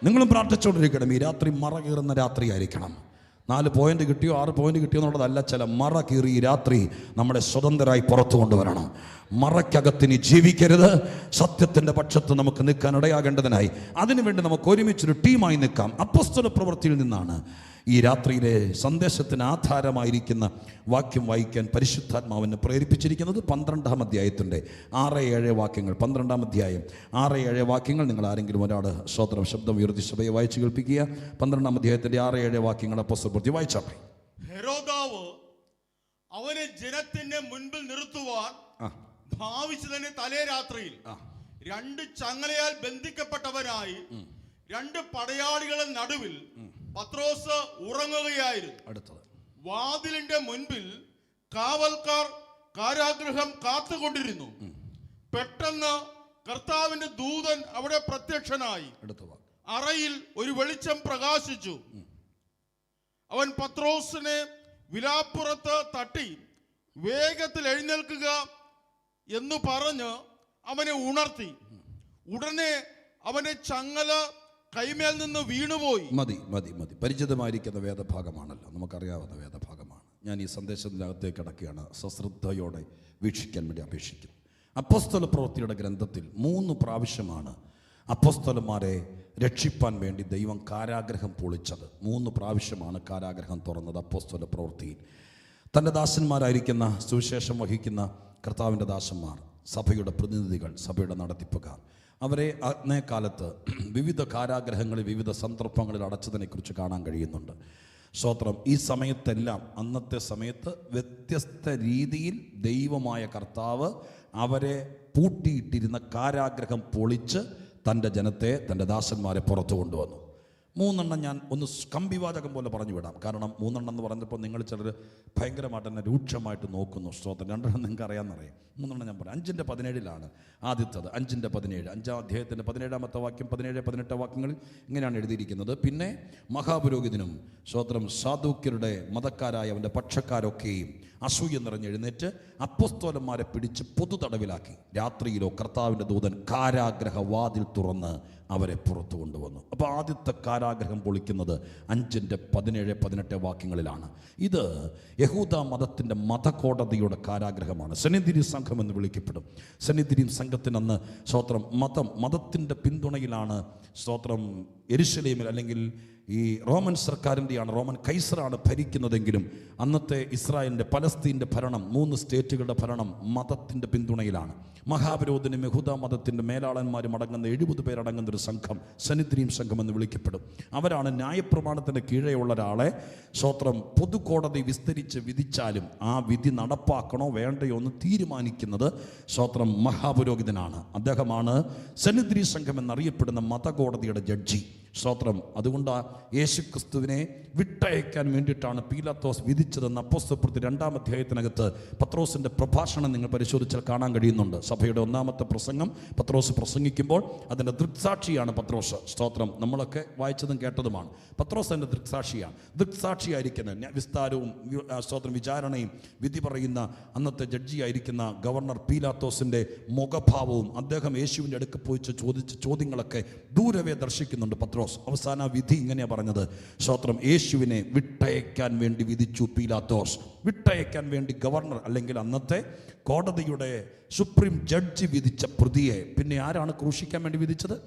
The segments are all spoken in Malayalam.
നിങ്ങളും പ്രാർത്ഥിച്ചുകൊണ്ടിരിക്കണം. ഈ രാത്രി മറ കീറുന്ന രാത്രിയായിരിക്കണം. 4 പോയിന്റ് കിട്ടിയോ 6 പോയിന്റ് കിട്ടിയോ എന്നുള്ളതല്ല. ചില മറ കീറി ഈ രാത്രി നമ്മളെ സ്വതന്ത്രരായി പുറത്തു കൊണ്ടുവരണം. മറയ്ക്കകത്തിന് ജീവിക്കരുത്. സത്യത്തിൻ്റെ പക്ഷത്ത് നമുക്ക് നിൽക്കാൻ ഇടയാകേണ്ടതിനായി അതിനുവേണ്ടി നമുക്ക് ഒരുമിച്ചൊരു ടീമായി നിൽക്കാം. അപ്പോസ്തല പ്രവൃത്തിയിൽ നിന്നാണ് ഈ രാത്രിയിലെ സന്ദേശത്തിന് ആധാരമായിരിക്കുന്ന വാക്യം വായിക്കാൻ പരിശുദ്ധാത്മാവിനെ പ്രേരിപ്പിച്ചിരിക്കുന്നത്. 12-ാം അധ്യായത്തിൻ്റെ 6-7 വാക്യങ്ങൾ. 12-ാം അധ്യായം 6-7 വാക്യങ്ങൾ. നിങ്ങൾ ആരെങ്കിലും ഒരാൾ സ്വതന്ത്രം ശബ്ദം ഉയർത്തി സഭയെ വായിച്ചു കേൾപ്പിക്കുക. 12-ാം അധ്യായത്തിൻ്റെ 6-7 വാക്യങ്ങൾ അപ്പോസ്തല പ്രവൃത്തി വായിച്ചാട്ടെ. ഹെരോദാവ് അവനെ ജനത്തിന്റെ മുൻപിൽ നിർത്തുവാൻ ഭാവിച്ചതിന് തലേ രാത്രിയിൽ 2 ചങ്ങലയാൽ ബന്ധിക്കപ്പെട്ടവനായി 2 പടയാളികളുടെ നടുവിൽ പത്രോസ് ഉറങ്ങുകയായിരുന്നു. അടുത്തത്, വാതിലിന്റെ മുൻപിൽ കാവൽക്കാർ കാരാഗൃഹം കാത്തുകൊണ്ടിരുന്നു. പെട്ടെന്ന് കർത്താവിന്റെ ദൂതൻ അവിടെ പ്രത്യക്ഷനായി. അറയിൽ ഒരു വെളിച്ചം പ്രകാശിച്ചു. അവൻ പത്രോസിനെ വിലാപ്പുറത്ത് തട്ടി വേഗത്തിൽ എഴുന്നേൽക്കുക എന്ന് പറഞ്ഞ് അവനെ ഉണർത്തി. ഉടനെ അവന്റെ ചങ്ങല കൈമേൽ നിന്ന് വീണുപോയി. മതി മതി മതി. പരിചിതമായിരിക്കുന്ന വേദഭാഗമാണല്ലോ, നമുക്കറിയാവുന്ന വേദഭാഗമാണ്. ഞാൻ ഈ സന്ദേശത്തിനകത്തേക്ക് കിടക്കുകയാണ്. സശ്രദ്ധയോടെ വീക്ഷിക്കാൻ വേണ്ടി അപേക്ഷിക്കും. അപ്പോസ്തല പ്രവൃത്തിയുടെ ഗ്രന്ഥത്തിൽ 3 പ്രാവശ്യമാണ് അപ്പോസ്തലന്മാരെ രക്ഷിപ്പാൻ വേണ്ടി ദൈവം കാരാഗ്രഹം പൊളിച്ചത്. 3 പ്രാവശ്യമാണ് കാരാഗ്രഹം തുറന്നത് അപ്പോസ്തല പ്രവൃത്തിയിൽ. തൻ്റെ ദാസന്മാരായിരിക്കുന്ന സുവിശേഷം വഹിക്കുന്ന കർത്താവിൻ്റെ ദാസന്മാർ, സഭയുടെ പ്രതിനിധികൾ, സഭയുടെ നടത്തിപ്പുകാർ, അവരെ അന്നേക്കാലത്ത് വിവിധ കാരാഗ്രഹങ്ങളിൽ വിവിധ സന്ദർഭങ്ങളിൽ അടച്ചതിനെക്കുറിച്ച് കാണാൻ കഴിയുന്നുണ്ട്. സ്തോത്രം. ഈ സമയത്തെല്ലാം അന്നത്തെ സമയത്ത് വ്യത്യസ്ത രീതിയിൽ ദൈവമായ കർത്താവ് അവരെ പൂട്ടിയിട്ടിരുന്ന കാരാഗ്രഹം പൊളിച്ച് തൻ്റെ ജനത്തെ, തൻ്റെ ദാസന്മാരെ പുറത്തു കൊണ്ടുവന്നു. 3 ഞാൻ ഒന്ന് കമ്പിവാചകം പോലെ പറഞ്ഞു വിടാം. കാരണം 3 എന്ന് പറഞ്ഞപ്പോൾ നിങ്ങൾ ചിലർ ഭയങ്കരമായിട്ട് തന്നെ രൂക്ഷമായിട്ട് നോക്കുന്നു. സ്തോത്രം. 2 നിങ്ങൾക്ക് അറിയാമെന്നറിയാം. 3 ഞാൻ പറയാം. 5:17 ആദ്യത്തത്. 5:17, 5-ാം അധ്യായത്തിൻ്റെ 17-ാമത്തെ വാക്യം, 17-18 വാക്യങ്ങളിൽ ഇങ്ങനെയാണ് എഴുതിയിരിക്കുന്നത്. പിന്നെ മഹാപുരോഹിതനും സ്തോത്രം സാദൂക്യരുടെ മതക്കാരായ അവൻ്റെ പക്ഷക്കാരൊക്കെയും അസൂയ നിറഞ്ഞെഴുന്നേറ്റ് അപ്പോസ്തലന്മാരെ പിടിച്ച് പൊതു തടവിലാക്കി. രാത്രിയിലോ കർത്താവിൻ്റെ ദൂതൻ കാരാഗ്രഹ വാതിൽ തുറന്ന് അവരെ പുറത്തു കൊണ്ടുവന്നു. അപ്പോൾ ആദ്യത്തെ കാരാഗ്രഹം പൊളിക്കുന്നത് 5:17-18 വാക്യങ്ങളിലാണ്. ഇത് യഹൂദ മതത്തിൻ്റെ മതകോടതിയുടെ കാരാഗ്രഹമാണ്. സെനദ്രിം സംഘം എന്ന് വിളിക്കപ്പെടും. സെനദ്രിം സംഘത്തിനന്ന് സ്തോത്രം മതത്തിൻ്റെ പിന്തുണയിലാണ് സ്തോത്രം യെരുശലേമിൽ, അല്ലെങ്കിൽ ഈ റോമൻ സർക്കാരിൻ്റെയാണ്, റോമൻ കൈസറാണ് ഭരിക്കുന്നതെങ്കിലും അന്നത്തെ ഇസ്രായേലിൻ്റെ പലസ്തീൻ്റെ ഭരണം, 3 സ്റ്റേറ്റുകളുടെ ഭരണം മതത്തിൻ്റെ പിന്തുണയിലാണ്. മഹാപുരോഹിതനും യഹൂദ മതത്തിൻ്റെ മേലാളന്മാരും അടങ്ങുന്ന 70 പേരടങ്ങുന്ന ഒരു സംഘം സെനദ്രിം സംഘം എന്ന് വിളിക്കപ്പെടും. അവരാണ് ന്യായപ്രമാണത്തിൻ്റെ കീഴെയുള്ള ഒരാളെ സ്തോത്രം പൊതുകോടതി വിസ്തരിച്ച് വിധിച്ചാലും ആ വിധി നടപ്പാക്കണോ വേണ്ടയോ എന്ന് തീരുമാനിക്കുന്നത് സ്തോത്രം മഹാപുരോഹിതനാണ്. അദ്ദേഹമാണ് സെനദ്രിം സംഘം എന്നറിയപ്പെടുന്ന മതകോടതിയുടെ ജഡ്ജി. സ്തോത്രം. അതുകൊണ്ട് യേശുക്രിസ്തുവിനെ വിട്ടയക്കാൻ വേണ്ടിയിട്ടാണ് പീലാത്തോസ് വിധിച്ചതെന്ന് അപ്പോസ്തല പ്രവൃത്തി 2-ാം അധ്യായത്തിനകത്ത് പത്രോസിൻ്റെ പ്രഭാഷണം നിങ്ങൾ പരിശോധിച്ചാൽ കാണാൻ കഴിയുന്നുണ്ട്. സഭയുടെ 1-ാമത്തെ പ്രസംഗം പത്രോസ് പ്രസംഗിക്കുമ്പോൾ അതിൻ്റെ ദൃക്സാക്ഷിയാണ് പത്രോസ്. സ്തോത്രം. നമ്മളൊക്കെ വായിച്ചതും കേട്ടതുമാണ്. പത്രോസ് അതിൻ്റെ ദൃക്സാക്ഷിയാണ്. ദൃക്സാക്ഷിയായിരിക്കുന്ന വിസ്താരവും സ്തോത്രം വിചാരണയും വിധി പറയുന്ന അന്നത്തെ ജഡ്ജിയായിരിക്കുന്ന ഗവർണർ പീലാത്തോസിൻ്റെ മുഖഭാവവും അദ്ദേഹം യേശുവിൻ്റെ അടുക്ക് പോയി ചോദിച്ച ചോദ്യങ്ങളൊക്കെ ദൂരവേ ദർശിക്കുന്നുണ്ട് പത്രോസ്. അവസാന വിധി ഇങ്ങനെയാണ് പറഞ്ഞത്. സ്തോത്രം. യേശുവിനെ വിട്ടയക്കാൻ വേണ്ടി വിധിച്ചു പീലാത്തോസ്. വിട്ടയക്കാൻ വേണ്ടി ഗവർണർ, അല്ലെങ്കിൽ അന്നത്തെ കോടതിയുടെ സുപ്രീം ജഡ്ജി വിധിച്ച പ്രതിയെ പിന്നെ ആരാണ് ക്രൂശിക്കാൻ വേണ്ടി വിധിച്ചത്?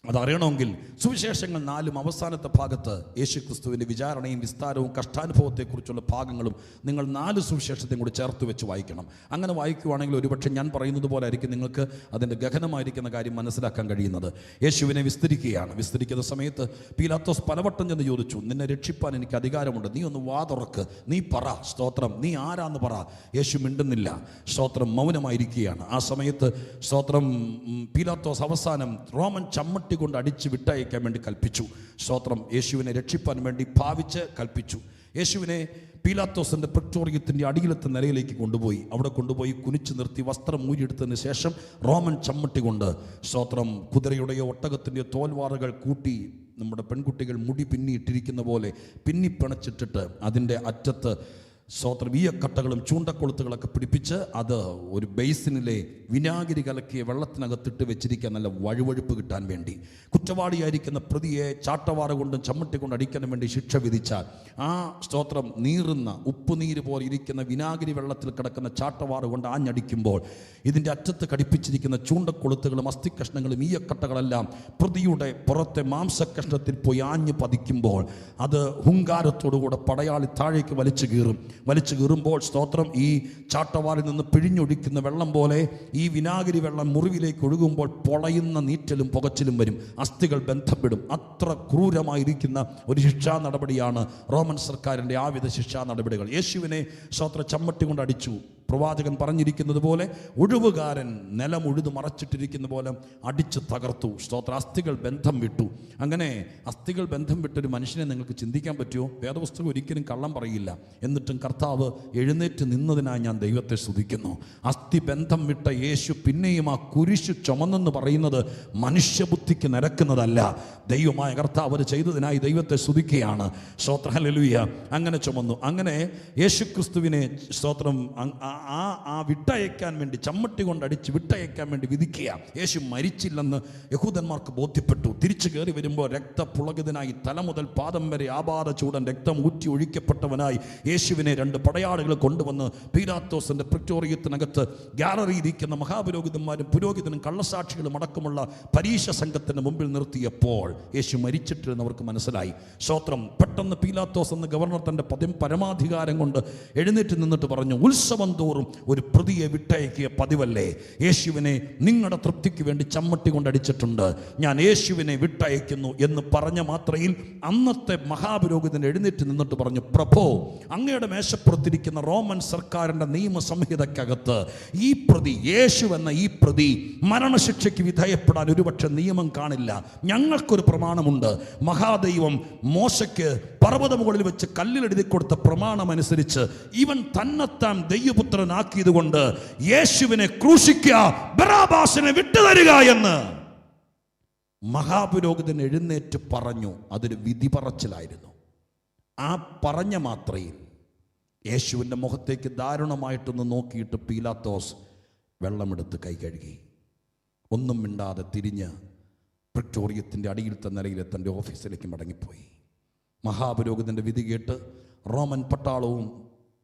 അതറിയണമെങ്കിൽ സുവിശേഷങ്ങൾ 4 അവസാനത്തെ ഭാഗത്ത് യേശുക്രിസ്തുവിൻ്റെ വിചാരണയും വിസ്താരവും കഷ്ടാനുഭവത്തെക്കുറിച്ചുള്ള ഭാഗങ്ങളും നിങ്ങൾ 4 സുവിശേഷത്തെയും കൂടി ചേർത്ത് വെച്ച് വായിക്കണം. അങ്ങനെ വായിക്കുവാണെങ്കിൽ ഒരുപക്ഷെ ഞാൻ പറയുന്നത് പോലെ ആയിരിക്കും നിങ്ങൾക്ക് അതിൻ്റെ ഗഹനമായിരിക്കുന്ന കാര്യം മനസ്സിലാക്കാൻ കഴിയുന്നത്. യേശുവിനെ വിസ്തരിക്കുകയാണ്. വിസ്തരിക്കുന്ന സമയത്ത് പീലാത്തോസ് പലവട്ടം ചെന്ന് ചോദിച്ചു, നിന്നെ രക്ഷിപ്പാൻ എനിക്ക് അധികാരമുണ്ട്, നീ ഒന്ന് വാ തുറക്ക്, നീ പറ. സ്തോത്രം. നീ ആരാന്ന് പറ. യേശു മിണ്ടുന്നില്ല. സ്തോത്രം. മൗനമായിരിക്കുകയാണ്. ആ സമയത്ത് സ്തോത്രം പീലാത്തോസ് അവസാനം റോമൻ ചമ്മട്ടി കൊണ്ട് അടിച്ച് വിട്ടയക്കാൻ വേണ്ടി കൽപ്പിച്ചു. സ്തോത്രം. യേശുവിനെ രക്ഷിപ്പാൻ വേണ്ടി ഭാവിച്ച് കൽപ്പിച്ചു. യേശുവിനെ പീലാത്തോസിൻ്റെ പ്രിറ്റോറിയത്തിൻ്റെ അടിയിലത്തെ നിലയിലേക്ക് കൊണ്ടുപോയി. അവിടെ കൊണ്ടുപോയി കുനിച്ചു നിർത്തി വസ്ത്രം ഊരിയെടുത്തതിന് ശേഷം റോമൻ ചമ്മട്ടി കൊണ്ട് സ്തോത്രം കുതിരയുടെയോ ഒട്ടകത്തിൻ്റെയോ തോൽവാറുകൾ കൂട്ടി നമ്മുടെ പെൺകുട്ടികൾ മുടി പിന്നിയിട്ടിരിക്കുന്ന പോലെ പിന്നിപ്പിണച്ചിട്ടിട്ട് അതിൻ്റെ അറ്റത്ത് സ്തോത്രം ഈയക്കട്ടകളും ചൂണ്ടക്കൊളുത്തുകളൊക്കെ പിടിപ്പിച്ച് അത് ഒരു ബേസിനിലെ വിനാഗിരി കലക്കിയ വെള്ളത്തിനകത്തിട്ട് വെച്ചിരിക്കാൻ നല്ല വഴുവഴുപ്പ് കിട്ടാൻ വേണ്ടി, കുറ്റവാളിയായിരിക്കുന്ന പ്രതിയെ ചാട്ടവാറ കൊണ്ടും ചമ്മട്ടി കൊണ്ട് അടിക്കാൻ വേണ്ടി ശിക്ഷ വിധിച്ചാൽ ആ സ്തോത്രം നീറുന്ന ഉപ്പുനീര് പോലെ ഇരിക്കുന്ന വിനാഗിരി വെള്ളത്തിൽ കിടക്കുന്ന ചാട്ടവാറ് കൊണ്ട് ആഞ്ഞടിക്കുമ്പോൾ ഇതിൻ്റെ അറ്റത്ത് കടിപ്പിച്ചിരിക്കുന്ന ചൂണ്ടക്കൊളുത്തുകളും അസ്ഥിക്കഷ്ണങ്ങളും ഈയക്കട്ടകളെല്ലാം പ്രതിയുടെ പുറത്തെ മാംസക്കഷ്ണത്തിൽ പോയി ആഞ്ഞ് പതിക്കുമ്പോൾ അത് ഹുങ്കാരത്തോടുകൂടെ പടയാളി താഴേക്ക് വലിച്ചു കീറുമ്പോൾ സ്തോത്രം ഈ ചാട്ടവാറിൽ നിന്ന് പിഴിഞ്ഞൊഴിക്കുന്ന വെള്ളം പോലെ ഈ വിനാഗിരി വെള്ളം മുറിവിലേക്ക് ഒഴുകുമ്പോൾ പൊളയുന്ന നീറ്റലും പുകച്ചിലും വരും, അസ്ഥികൾ ബന്ധപ്പെടും. അത്ര ക്രൂരമായിരിക്കുന്ന ഒരു ശിക്ഷാ നടപടിയാണ് റോമൻ സർക്കാരിൻ്റെ ആവിധ ശിക്ഷാ നടപടികൾ. യേശുവിനെ സ്തോത്ര ചമ്മട്ടി കൊണ്ട് അടിച്ചു. പ്രവാചകൻ പറഞ്ഞിരിക്കുന്നത് പോലെ ഒഴിവുകാരൻ നിലം ഉഴുതു മറച്ചിട്ടിരിക്കുന്ന പോലെ അടിച്ച് തകർത്തു. സ്തോത്ര അസ്ഥികൾ ബന്ധം വിട്ടു. അങ്ങനെ അസ്ഥികൾ ബന്ധം വിട്ടൊരു മനുഷ്യനെ നിങ്ങൾക്ക് ചിന്തിക്കാൻ പറ്റുമോ? വേദപുസ്തകം ഒരിക്കലും കള്ളം പറയില്ല. എന്നിട്ടും കർത്താവ് എഴുന്നേറ്റ് നിന്നതിനായി ഞാൻ ദൈവത്തെ സ്തുതിക്കുന്നു. അസ്ഥി ബന്ധം വിട്ട യേശു പിന്നെയും ആ കുരിശ് ചുമന്നെന്ന് പറയുന്നത് മനുഷ്യബുദ്ധിക്ക് നിരക്കുന്നതല്ല. ദൈവമായ കർത്താവ് അത് ചെയ്തതിനായി ദൈവത്തെ സ്തുതിക്കുകയാണ്. സ്തോത്ര ഹല്ലേലൂയ. അങ്ങനെ ചുമന്നു. അങ്ങനെ യേശുക്രിസ്തുവിനെ സ്തോത്രം ആ വിട്ടയക്കാൻ വേണ്ടി ചമ്മട്ടി കൊണ്ട് അടിച്ച് വിട്ടയക്കാൻ വേണ്ടി വിധിക്കുക. യേശു മരിച്ചില്ലെന്ന് യഹൂദന്മാർക്ക് ബോധ്യപ്പെട്ടു. തിരിച്ചു കയറി വരുമ്പോൾ രക്തപുളകിതനായി തല മുതൽ പാദം വരെ ആപാദ ചൂടൻ രക്തം ഊറ്റി ഒഴിക്കപ്പെട്ടവനായി യേശുവിനെ 2 പടയാളികൾ കൊണ്ടുവന്ന് പീലാത്തോസിന്റെ പ്രിറ്റോറിയത്തിനകത്ത് ഗ്യാലറിയിരിക്കുന്ന മഹാപുരോഹിതന്മാരും പുരോഹിതനും കള്ളസാക്ഷികളും അടക്കമുള്ള പരീക്ഷ സംഘത്തിന് മുമ്പിൽ നിർത്തിയപ്പോൾ യേശു മരിച്ചിട്ടില്ലെന്ന് അവർക്ക് മനസ്സിലായി. സ്തോത്രം. പെട്ടെന്ന് പീലാത്തോസ് എന്ന ഗവർണർ തൻ്റെ പരമാധികാരം കൊണ്ട് എഴുന്നേറ്റ് നിന്നിട്ട് പറഞ്ഞു, ഉത്സവം തോറും ഒരു പ്രതിയെ വിട്ടയക്കിയ പതിവല്ലേ? യേശുവിനെ നിങ്ങളുടെ തൃപ്തിക്ക് വേണ്ടി ചമ്മട്ടി കൊണ്ടടിച്ചിട്ടുണ്ട്, ഞാൻ യേശുവിനെ വിട്ടയക്കുന്നു എന്ന് പറഞ്ഞ മാത്രയിൽ അന്നത്തെ മഹാപുരോഹിതൻ എഴുന്നേറ്റ് നിന്നിട്ട് പറഞ്ഞു, പ്രഭോ, അങ്ങയുടെ മേശപ്പുറത്തിരിക്കുന്ന റോമൻ സർക്കാരിൻ്റെ നിയമസംഹിതക്കകത്ത് ഈ പ്രതി, യേശു എന്ന ഈ പ്രതി മരണശിക്ഷയ്ക്ക് വിധേയപ്പെടാൻ ഒരുപക്ഷെ നിയമം കാണില്ല. ഞങ്ങൾക്കൊരു പ്രമാണമുണ്ട്. മഹാദൈവം മോശയ്ക്ക് പർവ്വത മുകളിൽ വെച്ച് കല്ലിലെഴുതി കൊടുത്ത പ്രമാണം അനുസരിച്ച് ഇവൻ തന്നെത്താൻ ദൈവപുത്രനാക്കിയത് കൊണ്ട് യേശുവിനെ ക്രൂശിക്കുക, ബറാബാസിനെ വിട്ടുതരിക എന്ന് മഹാപുരോഹിതൻ എഴുന്നേറ്റ് പറഞ്ഞു. അതൊരു വിധി പറച്ചിലായിരുന്നു. ആ പറഞ്ഞ മാത്രയിൽ യേശുവിൻ്റെ മുഖത്തേക്ക് ദാരുണമായിട്ടൊന്ന് നോക്കിയിട്ട് പീലാത്തോസ് വെള്ളമെടുത്ത് കൈ കഴുകി ഒന്നും മിണ്ടാതെ തിരിഞ്ഞ് പ്രിറ്റോറിയത്തിൻ്റെ അടിയിലത്തെ നിലയിൽ തൻ്റെ ഓഫീസിലേക്ക് മടങ്ങിപ്പോയി. മഹാപുരോഹിതൻ്റെ വിധി കേട്ട് റോമൻ പട്ടാളവും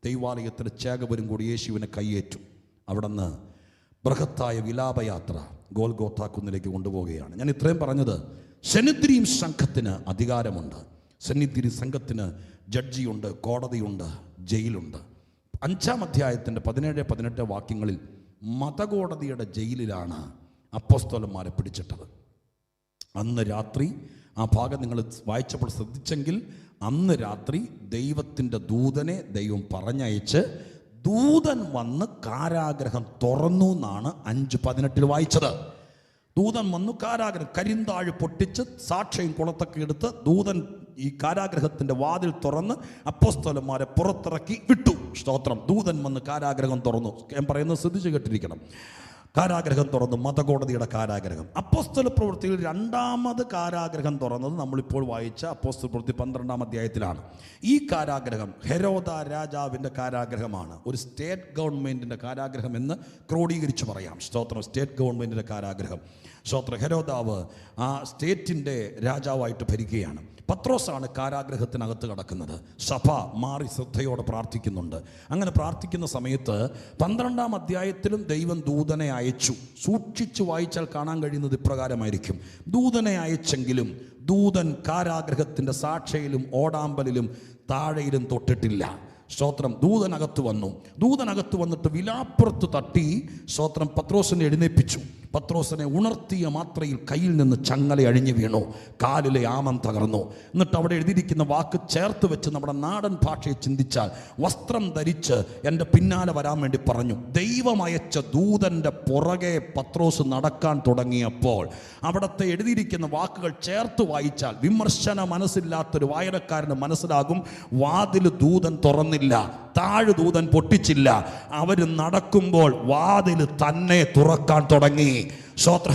ദൈവാലയത്തിലെ ചേകവരും കൂടി യേശുവിനെ കയ്യേറ്റു. അവിടെ നിന്ന് ബൃഹത്തായ വിലാപയാത്ര ഗോൽഗോഥാ കുന്നിലേക്ക് കൊണ്ടുപോവുകയാണ്. ഞാൻ ഇത്രയും പറഞ്ഞത്, സെനിദ്രീം സംഘത്തിന് അധികാരമുണ്ട്. സെനിദ്രീം സംഘത്തിന് ജഡ്ജിയുണ്ട്, കോടതിയുണ്ട്, ജയിലുണ്ട്. 5-ാം അധ്യായത്തിൻ്റെ 17-18 വാക്യങ്ങളിൽ മതകോടതിയുടെ ജയിലിലാണ് അപ്പോസ്തലന്മാരെ പിടിച്ചിട്ടത്. അന്ന് രാത്രി, ആ ഭാഗം നിങ്ങൾ വായിച്ചപ്പോൾ ശ്രദ്ധിച്ചെങ്കിൽ, അന്ന് രാത്രി ദൈവത്തിൻ്റെ ദൂതനെ ദൈവം പറഞ്ഞയച്ച് ദൂതൻ വന്ന് കാരാഗ്രഹം തുറന്നു എന്നാണ് 5:18 വായിച്ചത്. ദൂതൻ വന്നു കാരാഗ്രഹം കരിന്താഴ് പൊട്ടിച്ച് സാക്ഷ്യം കുളത്തൊക്കെ എടുത്ത് ദൂതൻ ഈ കാരാഗ്രഹത്തിൻ്റെ വാതിൽ തുറന്ന് അപ്പോസ്തലന്മാരെ പുറത്തിറക്കി വിട്ടു. സ്തോത്രം. ദൂതൻ വന്ന് കാരാഗ്രഹം തുറന്നു. ഞാൻ പറയുന്നത് ശ്രദ്ധിച്ച് കേട്ടിരിക്കണം. കാരാഗ്രഹം തുറന്നു, മതകോടതിയുടെ കാരാഗ്രഹം. അപ്പോസ്തല പ്രവൃത്തിയിൽ 2ാമത് കാരാഗ്രഹം തുറന്നത് നമ്മളിപ്പോൾ വായിച്ച അപ്പോസ്തല പ്രവൃത്തി 12-ാം അധ്യായത്തിലാണ്. ഈ കാരാഗ്രഹം ഹെരോദ രാജാവിൻ്റെ കാരാഗ്രഹമാണ്. ഒരു സ്റ്റേറ്റ് ഗവൺമെൻറ്റിൻ്റെ കാരാഗ്രഹം എന്ന് ക്രോഡീകരിച്ച് പറയാം. സ്തോത്രം. സ്റ്റേറ്റ് ഗവൺമെൻറ്റിൻ്റെ കാരാഗ്രഹം. സ്തോത്രം. ഹെരോദാവ് ആ സ്റ്റേറ്റിൻ്റെ രാജാവായിട്ട് ഭരിക്കുകയാണ്. പത്രോസാണ് കാരാഗ്രഹത്തിനകത്ത് കിടക്കുന്നത്. സഭ മാറി ശ്രദ്ധയോടെ പ്രാർത്ഥിക്കുന്നുണ്ട്. അങ്ങനെ പ്രാർത്ഥിക്കുന്ന സമയത്ത് 12-ാം അധ്യായത്തിലും ദൈവം ദൂതനെ അയച്ചു. സൂക്ഷിച്ചു വായിച്ചാൽ കാണാൻ കഴിയുന്നത് ഇപ്രകാരമായിരിക്കും. ദൂതനെ അയച്ചെങ്കിലും ദൂതൻ കാരാഗ്രഹത്തിൻ്റെ സാക്ഷയിലും ഓടാമ്പലിലും താഴെയിലും തൊട്ടിട്ടില്ല. സ്തോത്രം. ദൂതനകത്ത് വന്നു. ദൂതനകത്ത് വന്നിട്ട് വിലാപ്പുറത്ത് തട്ടി സ്തോത്രം പത്രോസിനെ എഴുന്നേൽപ്പിച്ചു. പത്രോസിനെ ഉണർത്തിയ മാത്രയിൽ കയ്യിൽ നിന്ന് ചങ്ങല അഴിഞ്ഞു വീണു, കാലിലെ ആമം തകർന്നു. എന്നിട്ട് അവിടെ എഴുതിയിരിക്കുന്ന വാക്ക് ചേർത്ത് വെച്ച് നമ്മുടെ നാടൻ ഭാഷയെ ചിന്തിച്ചാൽ, വസ്ത്രം ധരിച്ച് എൻ്റെ പിന്നാലെ വരാൻ വേണ്ടി പറഞ്ഞു. ദൈവമയച്ച ദൂതൻ്റെ പുറകെ പത്രോസ് നടക്കാൻ തുടങ്ങിയപ്പോൾ അവിടുത്തെ എഴുതിയിരിക്കുന്ന വാക്കുകൾ ചേർത്ത് വായിച്ചാൽ വിമർശന മനസ്സില്ലാത്തൊരു വായനക്കാരന് മനസ്സിലാകും, വാതിൽ ദൂതൻ തുറന്നില്ല, താഴ് ദൂതൻ പൊട്ടിച്ചില്ല. അവർ നടക്കുമ്പോൾ വാതിൽ തന്നെ തുറക്കാൻ തുടങ്ങി.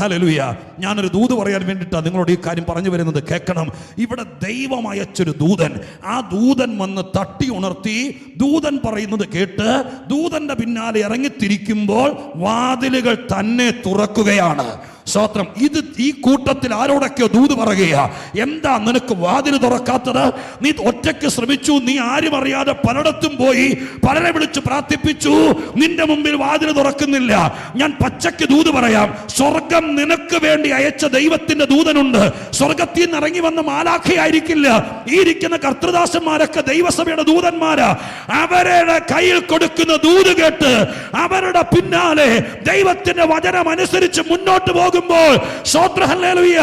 ഹല്ലേലൂയ. ഞാനൊരു ദൂത് പറയാൻ വേണ്ടിയിട്ടാണ് നിങ്ങളോട് ഈ കാര്യം പറഞ്ഞു വരുന്നത്, കേൾക്കണം. ഇവിടെ ദൈവം അയച്ചൊരു ദൂതൻ, ആ ദൂതൻ വന്ന് തട്ടി ഉണർത്തി. ദൂതൻ പറയുന്നത് കേട്ട് ദൂതന്റെ പിന്നാലെ ഇറങ്ങിത്തിരിക്കുമ്പോൾ വാതിലുകൾ തന്നെ തുറക്കുകയാണ്. സ്തോത്രം. ഇത് ഈ കൂട്ടത്തിൽ ആരോടൊക്കെയോ ദൂത് പറയുക. എന്താ നിനക്ക് വാതിൽ തുറക്കാത്തത്? നീ ഒറ്റയ്ക്ക് ശ്രമിച്ചു, നീ ആരും അറിയാതെ പലയിടത്തും പോയി, പലരെ വിളിച്ച് പ്രാർത്ഥിപ്പിച്ചു, നിന്റെ മുമ്പിൽ വാതിൽ തുറക്കുന്നില്ല. ഞാൻ പച്ചയ്ക്ക് ദൂത് പറയാം. സ്വർഗം നിനക്ക് വേണ്ടി അയച്ച ദൈവത്തിന്റെ ദൂതനുണ്ട്. സ്വർഗത്തിൽ നിന്ന് ഇറങ്ങി വന്ന മാലാഖയായിരിക്കില്ല. ഈ ഇരിക്കുന്ന കർത്തൃദാസന്മാരൊക്കെ ദൈവസഭയുടെ ദൂതന്മാരാ. അവരുടെ കയ്യിൽ കൊടുക്കുന്ന ദൂത് കേട്ട് അവരുടെ പിന്നാലെ ദൈവത്തിന്റെ വചനം അനുസരിച്ച് മുന്നോട്ട് പോകും. ഹല്ലേലൂയ.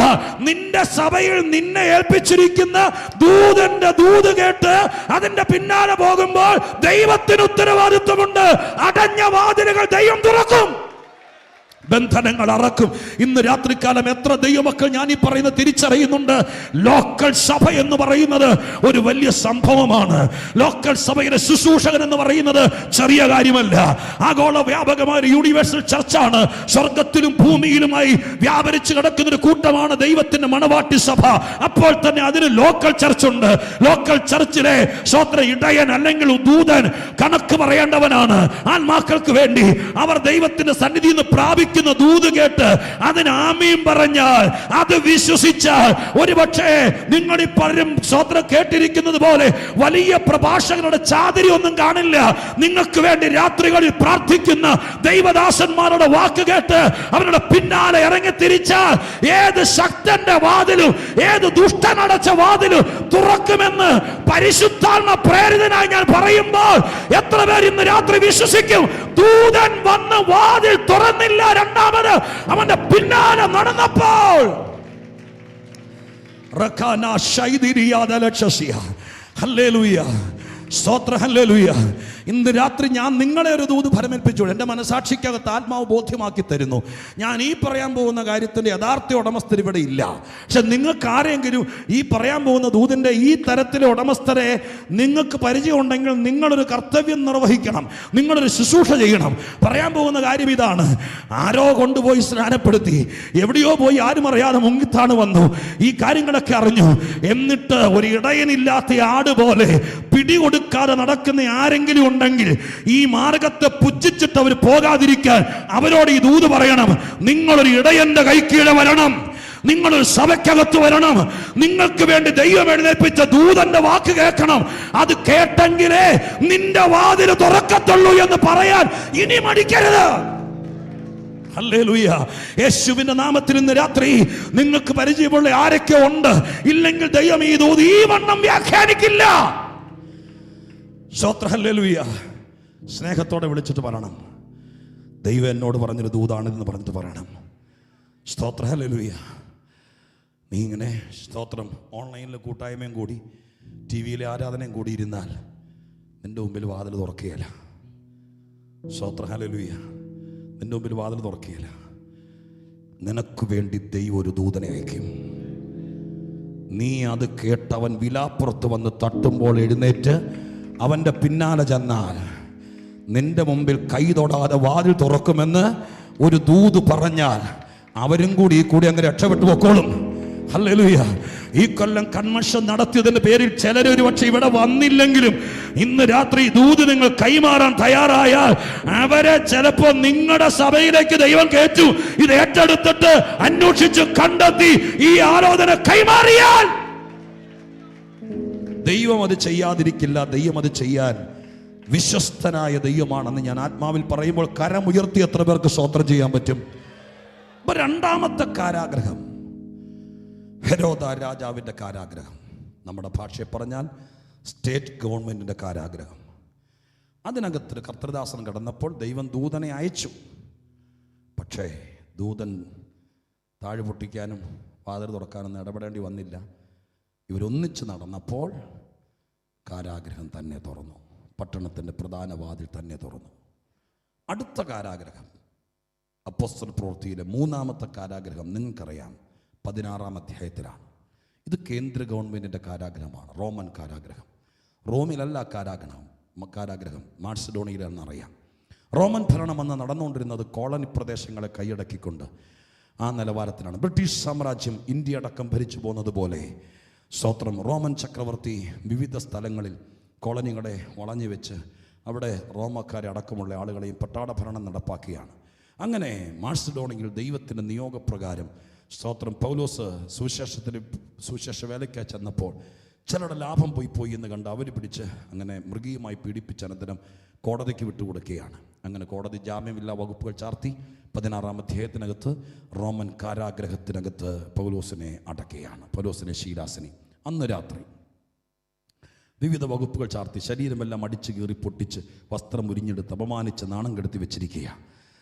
നിന്റെ സഭയിൽ നിന്നെ ഏൽപ്പിച്ചിരിക്കുന്ന ദൂതന്റെ ദൂത് കേട്ട് അതിന്റെ പിന്നാലെ പോകുമ്പോൾ ദൈവത്തിന് ഉത്തരവാദിത്വമുണ്ട്. അടഞ്ഞ വാതിലുകൾ ദൈവം തുറക്കും, ബന്ധനങ്ങൾ അറക്കും. ഇന്ന് രാത്രികാലം എത്ര ദൈവമക്കൾ ഞാൻ ഈ പറയുന്നത് തിരിച്ചറിയുന്നുണ്ട്. ലോക്കൽ സഭ എന്ന് പറയുന്നത് ഒരു വലിയ സംഭവമാണ്. ലോക്കൽ സഭയിലെ ശുശ്രൂഷകൻ എന്ന് പറയുന്നത് ചെറിയ കാര്യമല്ല. ആഗോള വ്യാപകമായ യൂണിവേഴ്സൽ ചർച്ചാണ്. സ്വർഗത്തിലും ഭൂമിയിലുമായി വ്യാപരിച്ചു കിടക്കുന്ന ഒരു കൂട്ടമാണ് ദൈവത്തിന്റെ മണവാട്ടി സഭ. അപ്പോൾ തന്നെ അതിന് ലോക്കൽ ചർച്ച് ഉണ്ട്. ലോക്കൽ ചർച്ചിലെ സ്വത്ര ഇടയൻ അല്ലെങ്കിൽ ദൂതൻ കണക്ക് പറയേണ്ടവനാണ്. ആത്മാക്കൾക്ക് വേണ്ടി അവർ ദൈവത്തിന്റെ സന്നിധിയിൽ നിന്ന് പ്രാപിക്കും ദൂത് കേട്ട് അതിന് ആമീൻ പറഞ്ഞാൽ, അത് വിശ്വസിച്ചാൽ, ഒരുപക്ഷെ നിങ്ങൾ ഈ പലരും സ്വത്രം കേട്ടിരിക്കുന്നത് പോലെ വലിയ പ്രഭാഷകരുടെ ചാതിരി ഒന്നും കാണില്ല. നിങ്ങൾക്ക് വേണ്ടി രാത്രികളിൽ പ്രാർത്ഥിക്കുന്ന ദൈവദാസന്മാരുടെ വാക്ക് കേട്ട് അവരുടെ പിന്നാലെ ഇറങ്ങി തിരിച്ചാൽ ഏത് ശക്തന്റെ വാതിലും ഏത് ദുഷ്ടനടച്ച വാതിലും തുറക്കുമെന്ന് പരിശുദ്ധാത്മ പ്രേരിതനായി ഞാൻ പറയുമ്പോൾ എത്ര പേർ ഇന്ന് രാത്രി വിശ്വസിക്കും? ദൂതൻ വന്ന് വാതിൽ തുറന്നില്ല, രണ്ടാമത് അവന്റെ പിന്നാലെ നടന്നപ്പോൾ ഹല്ലേലൂയ, സ്തോത്രം, ഹല്ലേലൂയ. ഇന്ന് രാത്രി ഞാൻ നിങ്ങളെ ഒരു ദൂത് ഫലമേൽപ്പിച്ചു. എൻ്റെ മനസാക്ഷിക്കകത്ത് ആത്മാവ് ബോധ്യമാക്കി തരുന്നു. ഞാൻ ഈ പറയാൻ പോകുന്ന കാര്യത്തിൻ്റെ യഥാർത്ഥ ഉടമസ്ഥർ ഇവിടെ ഇല്ല. പക്ഷെ നിങ്ങൾക്ക് ആരെങ്കിലും ഈ പറയാൻ പോകുന്ന ദൂതിൻ്റെ ഈ തരത്തിലെ ഉടമസ്ഥരെ നിങ്ങൾക്ക് പരിചയം ഉണ്ടെങ്കിൽ നിങ്ങളൊരു കർത്തവ്യം നിർവഹിക്കണം, നിങ്ങളൊരു ശുശ്രൂഷ ചെയ്യണം. പറയാൻ പോകുന്ന കാര്യം ഇതാണ്. ആരോ കൊണ്ടുപോയി സ്നാനപ്പെടുത്തി, എവിടെയോ പോയി ആരും അറിയാതെ മുങ്ങിത്താണ് വന്നു. ഈ കാര്യങ്ങളൊക്കെ അറിഞ്ഞു. എന്നിട്ട് ഒരു ഇടയനില്ലാത്ത ആട് പോലെ പിടികൊടുക്കാതെ നടക്കുന്ന ആരെങ്കിലും ഉണ്ടെങ്കിൽ ഈ മാർഗത്തെ പുച്ഛിച്ചിട്ട് അവർ പോകാതിരിക്കാൻ അവരോട് ഈ ദൂത് പറയണം. നിങ്ങളൊരു ഇടയന്റെ കൈക്കീഴെ വരണം, നിങ്ങളൊരു സഭയ്ക്കകത്ത് വരണം. നിങ്ങൾക്ക് വേണ്ടി ദൈവം എഴുന്നേൽപ്പിച്ച ദൂതന്റെ വാക്ക് കേൾക്കണം. അത് കേട്ടെങ്കിലേ നിന്റെ വാതിൽ തുറക്കത്തുള്ളൂ എന്ന് പറയാൻ ഇനി മടിക്കരുത്. ഹല്ലേലൂയ. യേശുവിന്റെ നാമത്തിൽ ഇന്ന് രാത്രി നിങ്ങൾക്ക് പരിചയമുള്ള ആരൊക്കെ ഉണ്ട്? ഇല്ലെങ്കിൽ ദൈവം ഈ ദൂത് ഈ വണ്ണം വ്യാഖ്യാനിക്കില്ല. സ്തോത്രം, ഹല്ലേലൂയ. സ്നേഹത്തോടെ വിളിച്ചിട്ട് പറയണം, ദൈവം എന്നോട് പറഞ്ഞൊരു ദൂതാണെന്ന് പറഞ്ഞിട്ട് പറയണം. സ്തോത്രം, ഹല്ലേലൂയ. നീ ഇങ്ങനെ സ്തോത്രം ഓൺലൈനിലെ കൂട്ടായ്മയും കൂടി ടി വിയിലെ ആരാധനയും കൂടി ഇരുന്നാൽ നിന്റെ മുമ്പിൽ വാതിൽ തുറക്കുകയില്ല. സ്തോത്രം, ഹല്ലേലൂയ. നിന്റെ മുമ്പിൽ വാതിൽ തുറക്കുകയില്ല. നിനക്ക് വേണ്ടി ദൈവം ഒരു ദൂതനെ അയക്കും. നീ അത് കേട്ടവൻ വിലാപ്പുറത്ത് വന്ന് തട്ടുമ്പോൾ എഴുന്നേറ്റ് അവൻ്റെ പിന്നാലെ ചെന്നാൽ നിന്റെ മുമ്പിൽ കൈ തൊടാതെ വാതിൽ തുറക്കുമെന്ന് ഒരു ദൂത് പറഞ്ഞാൽ അവരും കൂടി അങ്ങനെ രക്ഷപ്പെട്ടു പൊക്കോളും. ഹല്ലേലൂയ. ഈ കൊല്ലം കൺവെൻഷൻ നടത്തിയതിന്റെ പേരിൽ ചിലർ ഒരു പക്ഷെ ഇവിടെ വന്നില്ലെങ്കിലും ഇന്ന് രാത്രി ദൂത് നിങ്ങൾ കൈമാറാൻ തയ്യാറായാൽ അവരെ ചിലപ്പോ നിങ്ങളുടെ സഭയിലേക്ക് ദൈവം കയറ്റു. ഇത് ഏറ്റെടുത്തിട്ട് അന്വേഷിച്ച് കണ്ടെത്തി ഈ ആലോചന കൈമാറിയാൽ ദൈവം അത് ചെയ്യാതിരിക്കില്ല. ദൈവം അത് ചെയ്യാൻ വിശ്വസ്തനായ ദൈവമാണെന്ന് ഞാൻ ആത്മാവിൽ പറയുമ്പോൾ കരമുയർത്തി എത്ര പേർക്ക് സ്തോത്രം ചെയ്യാൻ പറ്റും? അപ്പൊ രണ്ടാമത്തെ കാരാഗ്രഹം ഹെരോദ രാജാവിൻ്റെ കാരാഗ്രഹം. നമ്മുടെ ഭാഷയെ പറഞ്ഞാൽ സ്റ്റേറ്റ് ഗവൺമെൻറ്റിൻ്റെ കാരാഗ്രഹം. അതിനകത്ത് കർത്തൃദാസൻ കടന്നപ്പോൾ ദൈവം ദൂതനെ അയച്ചു. പക്ഷേ ദൂതൻ താഴെ പൊട്ടിക്കാനും വാതിൽ തുറക്കാനും ഇടപെടേണ്ടി വന്നില്ല. ഇവരൊന്നിച്ച് നടന്നപ്പോൾ കാരാഗ്രഹം തന്നെ തുറന്നു. പട്ടണത്തിൻ്റെ പ്രധാന വാതിൽ തന്നെ തുറന്നു. അടുത്ത കാരാഗ്രഹം അപ്പോസ്തല പ്രവൃത്തിയിലെ മൂന്നാമത്തെ കാരാഗ്രഹം നിങ്ങൾക്കറിയാം, 16-ാം അധ്യായത്തിലാണ്. ഇത് കേന്ദ്ര ഗവൺമെൻറ്റിൻ്റെ കാരാഗ്രഹമാണ്, റോമൻ കാരാഗ്രഹം. റോമിലല്ല കാരാഗ്രഹം, മാർസിഡോണിയയിലെന്നറിയാം. റോമൻ ഭരണം അന്ന് നടന്നുകൊണ്ടിരുന്നത് കോളനി പ്രദേശങ്ങളെ കൈയടക്കിക്കൊണ്ട് ആ നിലവാരത്തിലാണ്. ബ്രിട്ടീഷ് സാമ്രാജ്യം ഇന്ത്യ അടക്കം ഭരിച്ചു പോകുന്നത് പോലെ സ്തോത്രം റോമൻ ചക്രവർത്തി വിവിധ സ്ഥലങ്ങളിൽ കോളനികളെ വളഞ്ഞു വെച്ച് അവിടെ റോമക്കാരെ അടക്കമുള്ള ആളുകളെയും പട്ടാള ഭരണം നടപ്പാക്കുകയാണ്. അങ്ങനെ മാഴ്സിഡോണിയിൽ ദൈവത്തിൻ്റെ നിയോഗപ്രകാരം സ്തോത്രം പൗലോസ് സുവിശേഷ വേലയ്ക്കായി ചെന്നപ്പോൾ ചിലരുടെ ലാഭം പോയി എന്ന് കണ്ട് അവർ പിടിച്ച് അങ്ങനെ മൃഗീയമായി പീഡിപ്പിച്ച അനന്തരം കോടതിക്ക് വിട്ടുകൊടുക്കുകയാണ്. അങ്ങനെ കോടതി ജാമ്യമില്ലാ വകുപ്പുകൾ ചാർത്തി 16-ാം അധ്യായത്തിനകത്ത് റോമൻ കാരാഗ്രഹത്തിനകത്ത് പൗലോസിനെ അടക്കുകയാണ്. പൗലോസിനെ ശീലാസിനെ അന്ന് രാത്രി വിവിധ വകുപ്പുകൾ ചാർത്തി ശരീരമെല്ലാം അടിച്ചു കീറി പൊട്ടിച്ച് വസ്ത്രം ഉരിഞ്ഞെടുത്ത് അപമാനിച്ച് നാണം കെടുത്തി വെച്ചിരിക്കുക.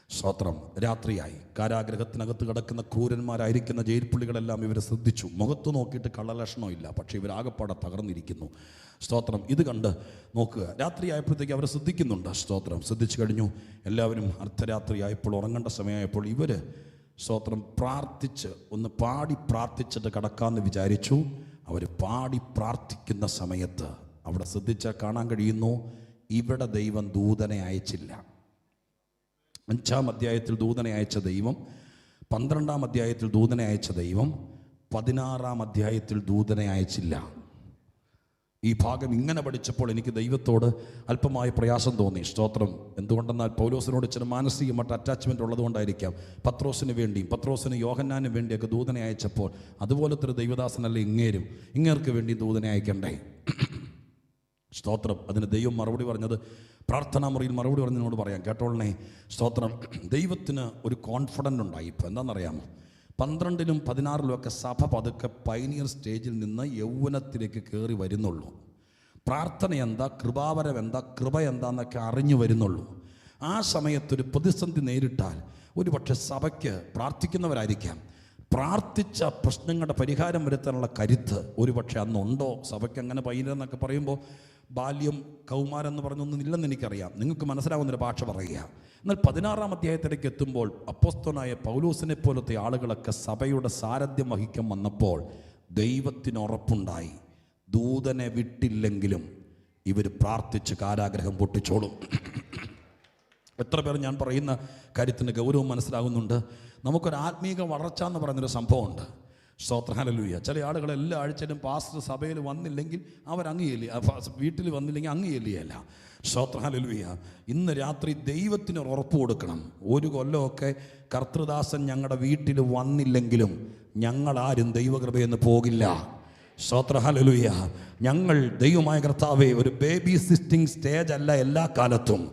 സ്തോത്രം. രാത്രിയായി. കാരാഗ്രഹത്തിനകത്ത് കിടക്കുന്ന ക്രൂരന്മാരായിരിക്കുന്ന ജയിൽ പുള്ളികളെല്ലാം ഇവരെ ശ്രദ്ധിച്ചു. മുഖത്ത് നോക്കിയിട്ട് കള്ളലക്ഷണമില്ല, പക്ഷേ ഇവരാകപ്പാടെ തകർന്നിരിക്കുന്നു. സ്തോത്രം. ഇത് കണ്ട് നോക്കുക. രാത്രിയായപ്പോഴത്തേക്ക് അവർ ശ്രദ്ധിക്കുന്നുണ്ട്. സ്തോത്രം. ശ്രദ്ധിച്ചു കഴിഞ്ഞു. എല്ലാവരും അർദ്ധരാത്രിയായപ്പോൾ ഉറങ്ങേണ്ട സമയമായപ്പോൾ ഇവർ സ്തോത്രം പ്രാർത്ഥിച്ച് ഒന്ന് പാടി പ്രാർത്ഥിച്ചിട്ട് കിടക്കാമെന്ന് വിചാരിച്ചു. അവർ പാടി പ്രാർത്ഥിക്കുന്ന സമയത്ത് അവിടെ ശ്രദ്ധിച്ചാൽ കാണാൻ കഴിയുന്നു, ഇവിടെ ദൈവം ദൂതനെ അയച്ചില്ല. 5-ാം അധ്യായത്തിൽ ദൂതനെ അയച്ച ദൈവം, 12-ാം അധ്യായത്തിൽ ദൂതനെ അയച്ച ദൈവം, 16-ാം അധ്യായത്തിൽ ദൂതനെ അയച്ചില്ല. ഈ ഭാഗം ഇങ്ങനെ പഠിച്ചപ്പോൾ എനിക്ക് ദൈവത്തോട് അല്പമായ പ്രയാസം തോന്നി. സ്തോത്രം. എന്തുകൊണ്ടെന്നാൽ പൗലോസിനോട് ചില മാനസികമായിട്ട് അറ്റാച്ച്മെൻ്റ് ഉള്ളതുകൊണ്ടായിരിക്കാം. പത്രോസിന് വേണ്ടിയും പത്രോസിന് യോഹന്നാനും വേണ്ടിയൊക്കെ ദൂതനെ അയച്ചപ്പോൾ അതുപോലത്തെ ഒരു ദൈവദാസനല്ല ഇങ്ങേർക്ക് വേണ്ടി ദൂതനെ അയക്കണ്ടേ? സ്തോത്രം. അതിന് ദൈവം മറുപടി പറഞ്ഞത്, പ്രാർത്ഥനാ മുറിയിൽ മറുപടി പറഞ്ഞതിനോട് പറയാം, കേട്ടോളണേ. സ്തോത്രം. ദൈവത്തിന് ഒരു കോൺഫിഡൻ്റ് ഉണ്ടായി. ഇപ്പോൾ എന്താണെന്നറിയാമോ? 12-ലും 16-ലും ഒക്കെ സഭ പതുക്കെ പൈനിയർ സ്റ്റേജിൽ നിന്ന് യൗവനത്തിലേക്ക് കയറി വരുന്നുള്ളൂ. പ്രാർത്ഥന എന്താ, കൃപാവരം എന്താ, കൃപ എന്താന്നൊക്കെ അറിഞ്ഞു വരുന്നുള്ളൂ. ആ സമയത്തൊരു പ്രതിസന്ധി നേരിട്ടാൽ ഒരുപക്ഷെ സഭയ്ക്ക് പ്രാർത്ഥിക്കുന്നവരായിരിക്കാം, പ്രാർത്ഥിച്ച പ്രശ്നങ്ങളുടെ പരിഹാരം വരുത്താനുള്ള കരുത്ത് ഒരുപക്ഷെ അന്നുണ്ടോ സഭയ്ക്ക്? അങ്ങനെ പൈനെന്നൊക്കെ പറയുമ്പോൾ ബാല്യം കൗമാരം എന്ന് പറഞ്ഞൊന്നും ഇല്ലെന്ന് എനിക്കറിയാം. നിങ്ങൾക്ക് മനസ്സിലാവുന്നൊരു ഭാഷ പറയുക. എന്നാൽ 16-ാം അധ്യായത്തിലേക്ക് എത്തുമ്പോൾ അപ്പോസ്തലനായ പൗലോസിനെ പോലത്തെ ആളുകളൊക്കെ സഭയുടെ സാരഥ്യം വഹിക്കാൻ വന്നപ്പോൾ ദൈവത്തിന് ഉറപ്പുണ്ടായി, ദൂതനെ വിട്ടില്ലെങ്കിലും ഇവർ പ്രാർത്ഥിച്ച് കാരാഗ്രഹം പൊട്ടിച്ചോളും. എത്ര പേർ ഞാൻ പറയുന്ന കാര്യത്തിന് ഗൗരവം മനസ്സിലാകുന്നുണ്ട്? നമുക്കൊരു ആത്മീക വളർച്ച എന്ന് പറയുന്നൊരു സംഭവമുണ്ട്. സ്തോത്രം. ഹല്ലേലൂയ. ചില ആളുകൾ എല്ലാ ആഴ്ചയിലും പാസ്റ്റർ സഭയിൽ വന്നില്ലെങ്കിൽ വീട്ടിൽ വന്നില്ലെങ്കിൽ അങ്ങേയല്ല. സ്തോത്രം. ഹല്ലേലൂയ. ഇന്ന് രാത്രി ദൈവത്തിന് ഉറപ്പ് കൊടുക്കണം. ഒരു കൊല്ലമൊക്കെ കർത്തൃദാസൻ ഞങ്ങളുടെ വീട്ടിൽ വന്നില്ലെങ്കിലും ഞങ്ങളാരും ദൈവകൃപയെന്ന് പോകില്ല. സ്തോത്രം. ഹല്ലേലൂയ. ഞങ്ങൾ ദൈവമായ കർത്താവേ, ഒരു ബേബി സിറ്റിംഗ് സ്റ്റേജ് അല്ല എല്ലാ കാലത്തും.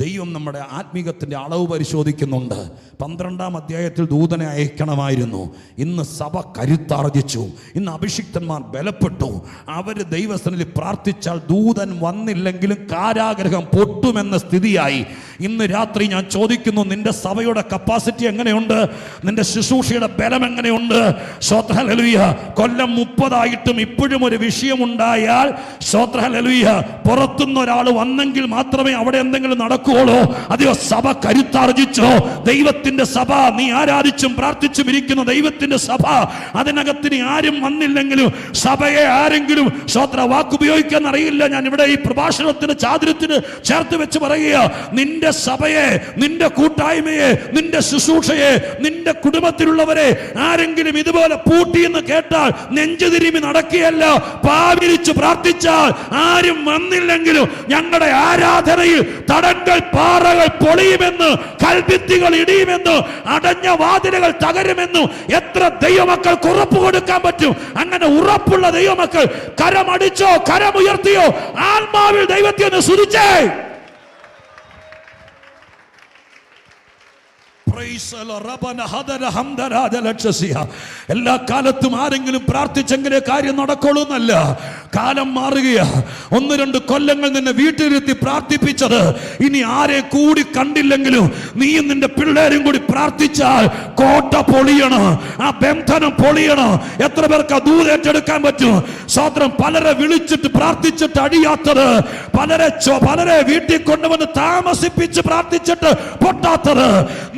ദൈവം നമ്മുടെ ആത്മീകത്തിൻ്റെ അളവ് പരിശോധിക്കുന്നുണ്ട്. 12-ാം അധ്യായത്തിൽ ദൂതനെ അയക്കണമായിരുന്നു. ഇന്ന് സഭ കരുത്താർജിച്ചു. ഇന്ന് അഭിഷിക്തന്മാർ ബലപ്പെട്ടു. അവർ ദൈവസന്നിധിയിൽ പ്രാർത്ഥിച്ചാൽ ദൂതൻ വന്നില്ലെങ്കിലും കാരാഗ്രഹം പൊട്ടുമെന്ന സ്ഥിതിയായി. ഇന്ന് രാത്രി ഞാൻ ചോദിക്കുന്നു, നിന്റെ സഭയുടെ കപ്പാസിറ്റി എങ്ങനെയുണ്ട്? നിന്റെ ശുശ്രൂഷയുടെ ബലം എങ്ങനെയുണ്ട്? സ്തോത്രം. ഹല്ലേലൂയ. കൊല്ലം 30 ഇപ്പോഴും ഒരു വിഷയമുണ്ടായാൽ സ്തോത്രം. ഹല്ലേലൂയ, പുറത്തുനിന്ന് ഒരാൾ വന്നെങ്കിൽ മാത്രമേ അവിടെ എന്തെങ്കിലും നടക്കുകയുള്ളൂ. അതെയോ സഭ കരുത്താർജിച്ചോ? ദൈവത്തിന്റെ സഭ, നീ ആരാധിച്ചും പ്രാർത്ഥിച്ചും ഇരിക്കുന്ന ദൈവത്തിന്റെ സഭ, അതിനകത്തിന് ആരും വന്നില്ലെങ്കിലും സഭയെ ആരെങ്കിലും സ്തോത്ര വാക്കുപയോഗിക്കാൻ അറിയില്ല. ഞാൻ ഇവിടെ ഈ പ്രഭാഷണത്തിന് ചാതുര്യത്തിന് ചേർത്ത് വെച്ച് പറയുക, നിന്റെ സഭയെ, നിന്റെ കൂട്ടായ്മയെ, നിന്റെ ശുശ്രൂഷയെ, നിന്റെ കുടുംബത്തിലുള്ളവരെ ആരെങ്കിലും ഇതുപോലെ പൂട്ടിയെന്ന് കേട്ടാൽ നെഞ്ചുതിരിമി നടക്കുകയല്ല, പാവിരിച്ച് പ്രാർത്ഥിച്ചാൽ ആരും വന്നില്ലെങ്കിലും ഞങ്ങളുടെ ആരാധനയിൽ തടങ്ങൾ പാറകൾ പൊളിയുമെന്ന്, കൽഭിത്തികൾ ഇടിയുമെന്ന്, അടഞ്ഞ വാതിലുകൾ തകരുമെന്ന് എത്ര ദൈവമക്കൾക്ക് ഉറപ്പ് കൊടുക്കാൻ പറ്റും? അങ്ങനെ ഉറപ്പുള്ള ദൈവമക്കൾ കരമടിച്ചോ, കരമുയർത്തിയോ, ആത്മാവിൽ ദൈവത്തെ ഒന്ന് സ്തുതിച്ചേ. എല്ലാ കാലത്തും ആരെങ്കിലും പ്രാർത്ഥിച്ചെങ്കിലേ കാര്യം നടക്കുള്ളൂ എന്നല്ല. കാലം മാറുകയാ. 1-2 കൊല്ലങ്ങൾ നിന്നെ വീട്ടിലിരുത്തി പ്രാർത്ഥിപ്പിച്ചത് ഇനി ആരെ കൂടി കണ്ടില്ലെങ്കിലും നീയും നിന്റെ പിള്ളേരും കൂടി പ്രാർത്ഥിച്ചാൽ കോട്ട പൊളിയണം, ആ ബന്ധനം പൊളിയണം. എത്ര പേർക്ക് ദൂരം ഏറ്റെടുക്കാൻ പറ്റും? സ്വത്രം. പലരെ വിളിച്ചിട്ട് പ്രാർത്ഥിച്ചിട്ട് അടിയാത്തത്, പലരെ വീട്ടിൽ കൊണ്ടുവന്ന് താമസിപ്പിച്ച് പ്രാർത്ഥിച്ചിട്ട് പൊട്ടാത്തത്,